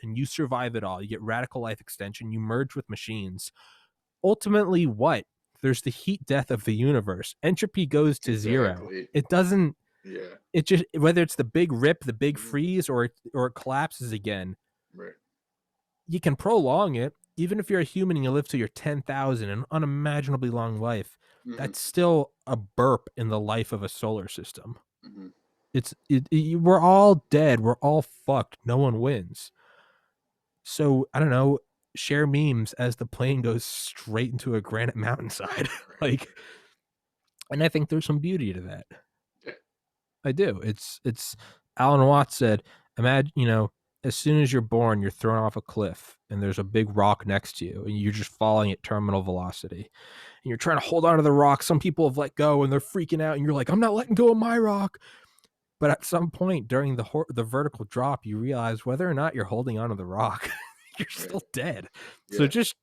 and you survive it all, you get radical life extension, you merge with machines. Ultimately, what? There's the heat death of the universe. Entropy goes to zero. It doesn't. Yeah. It just, whether it's the big rip, the big freeze, or it collapses again. Right. You can prolong it, even if you're a human and you live to your 10,000, an unimaginably long life. That's still a burp in the life of a solar system. We're all dead. We're all fucked. No one wins. So I don't know. Share memes as the plane goes straight into a granite mountainside. And I think there's some beauty to that. I do. It's Alan Watts said, imagine, as soon as you're born, you're thrown off a cliff and there's a big rock next to you and you're just falling at terminal velocity and you're trying to hold on to the rock. Some people have let go and they're freaking out and you're like, I'm not letting go of my rock. But at some point during the vertical drop, you realize whether or not you're holding on to the rock, you're still dead. Yeah. So just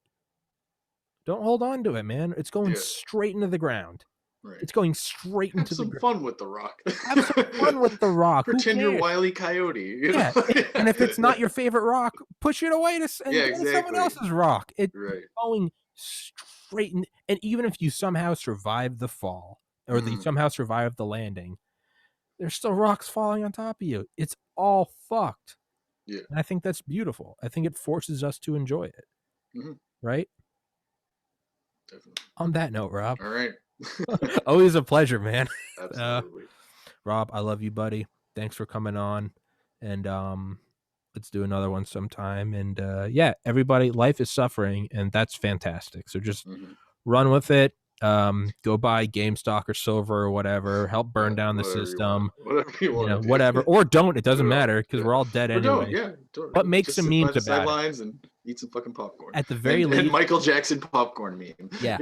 don't hold on to it, man. It's going straight into the ground. Right. It's going straight into the ground. Have some fun with the rock. Have some fun with the rock. Pretend you're Wile E. Coyote. Yeah. And if it's not your favorite rock, push it away to someone else's rock. It's going straight in. And even if you somehow survive the fall or you somehow survive the landing, there's still rocks falling on top of you. It's all fucked. Yeah. And I think that's beautiful. I think it forces us to enjoy it. Mm-hmm. Right? Definitely. On that note, Rob. All right. Always a pleasure, man. Absolutely. Rob, I love you, buddy. Thanks for coming on. And let's do another one sometime. And yeah, everybody, life is suffering, and that's fantastic. So just run with it. Go buy GameStop or Silver or whatever. Help burn down the system. Whatever you want. Whatever. Or don't. It doesn't matter because we're all dead anyway. Don't. But make just some sit by memes the about sidelines and eat some fucking popcorn. At the very least. And Michael Jackson popcorn meme. Yeah.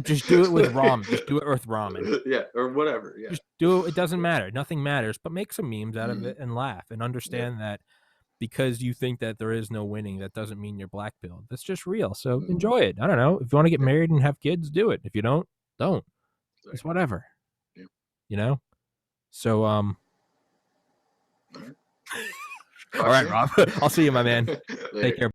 Just do it with ramen. Just do it with ramen. Yeah, or whatever. Yeah. Just do it. It doesn't matter. Nothing matters. But make some memes out of it and laugh and understand that because you think that there is no winning, that doesn't mean you're black pilled. That's just real. So enjoy it. I don't know. If you want to get married and have kids, do it. If you don't. It's whatever. Yeah. So all right, Rob. I'll see you, my man. Take care.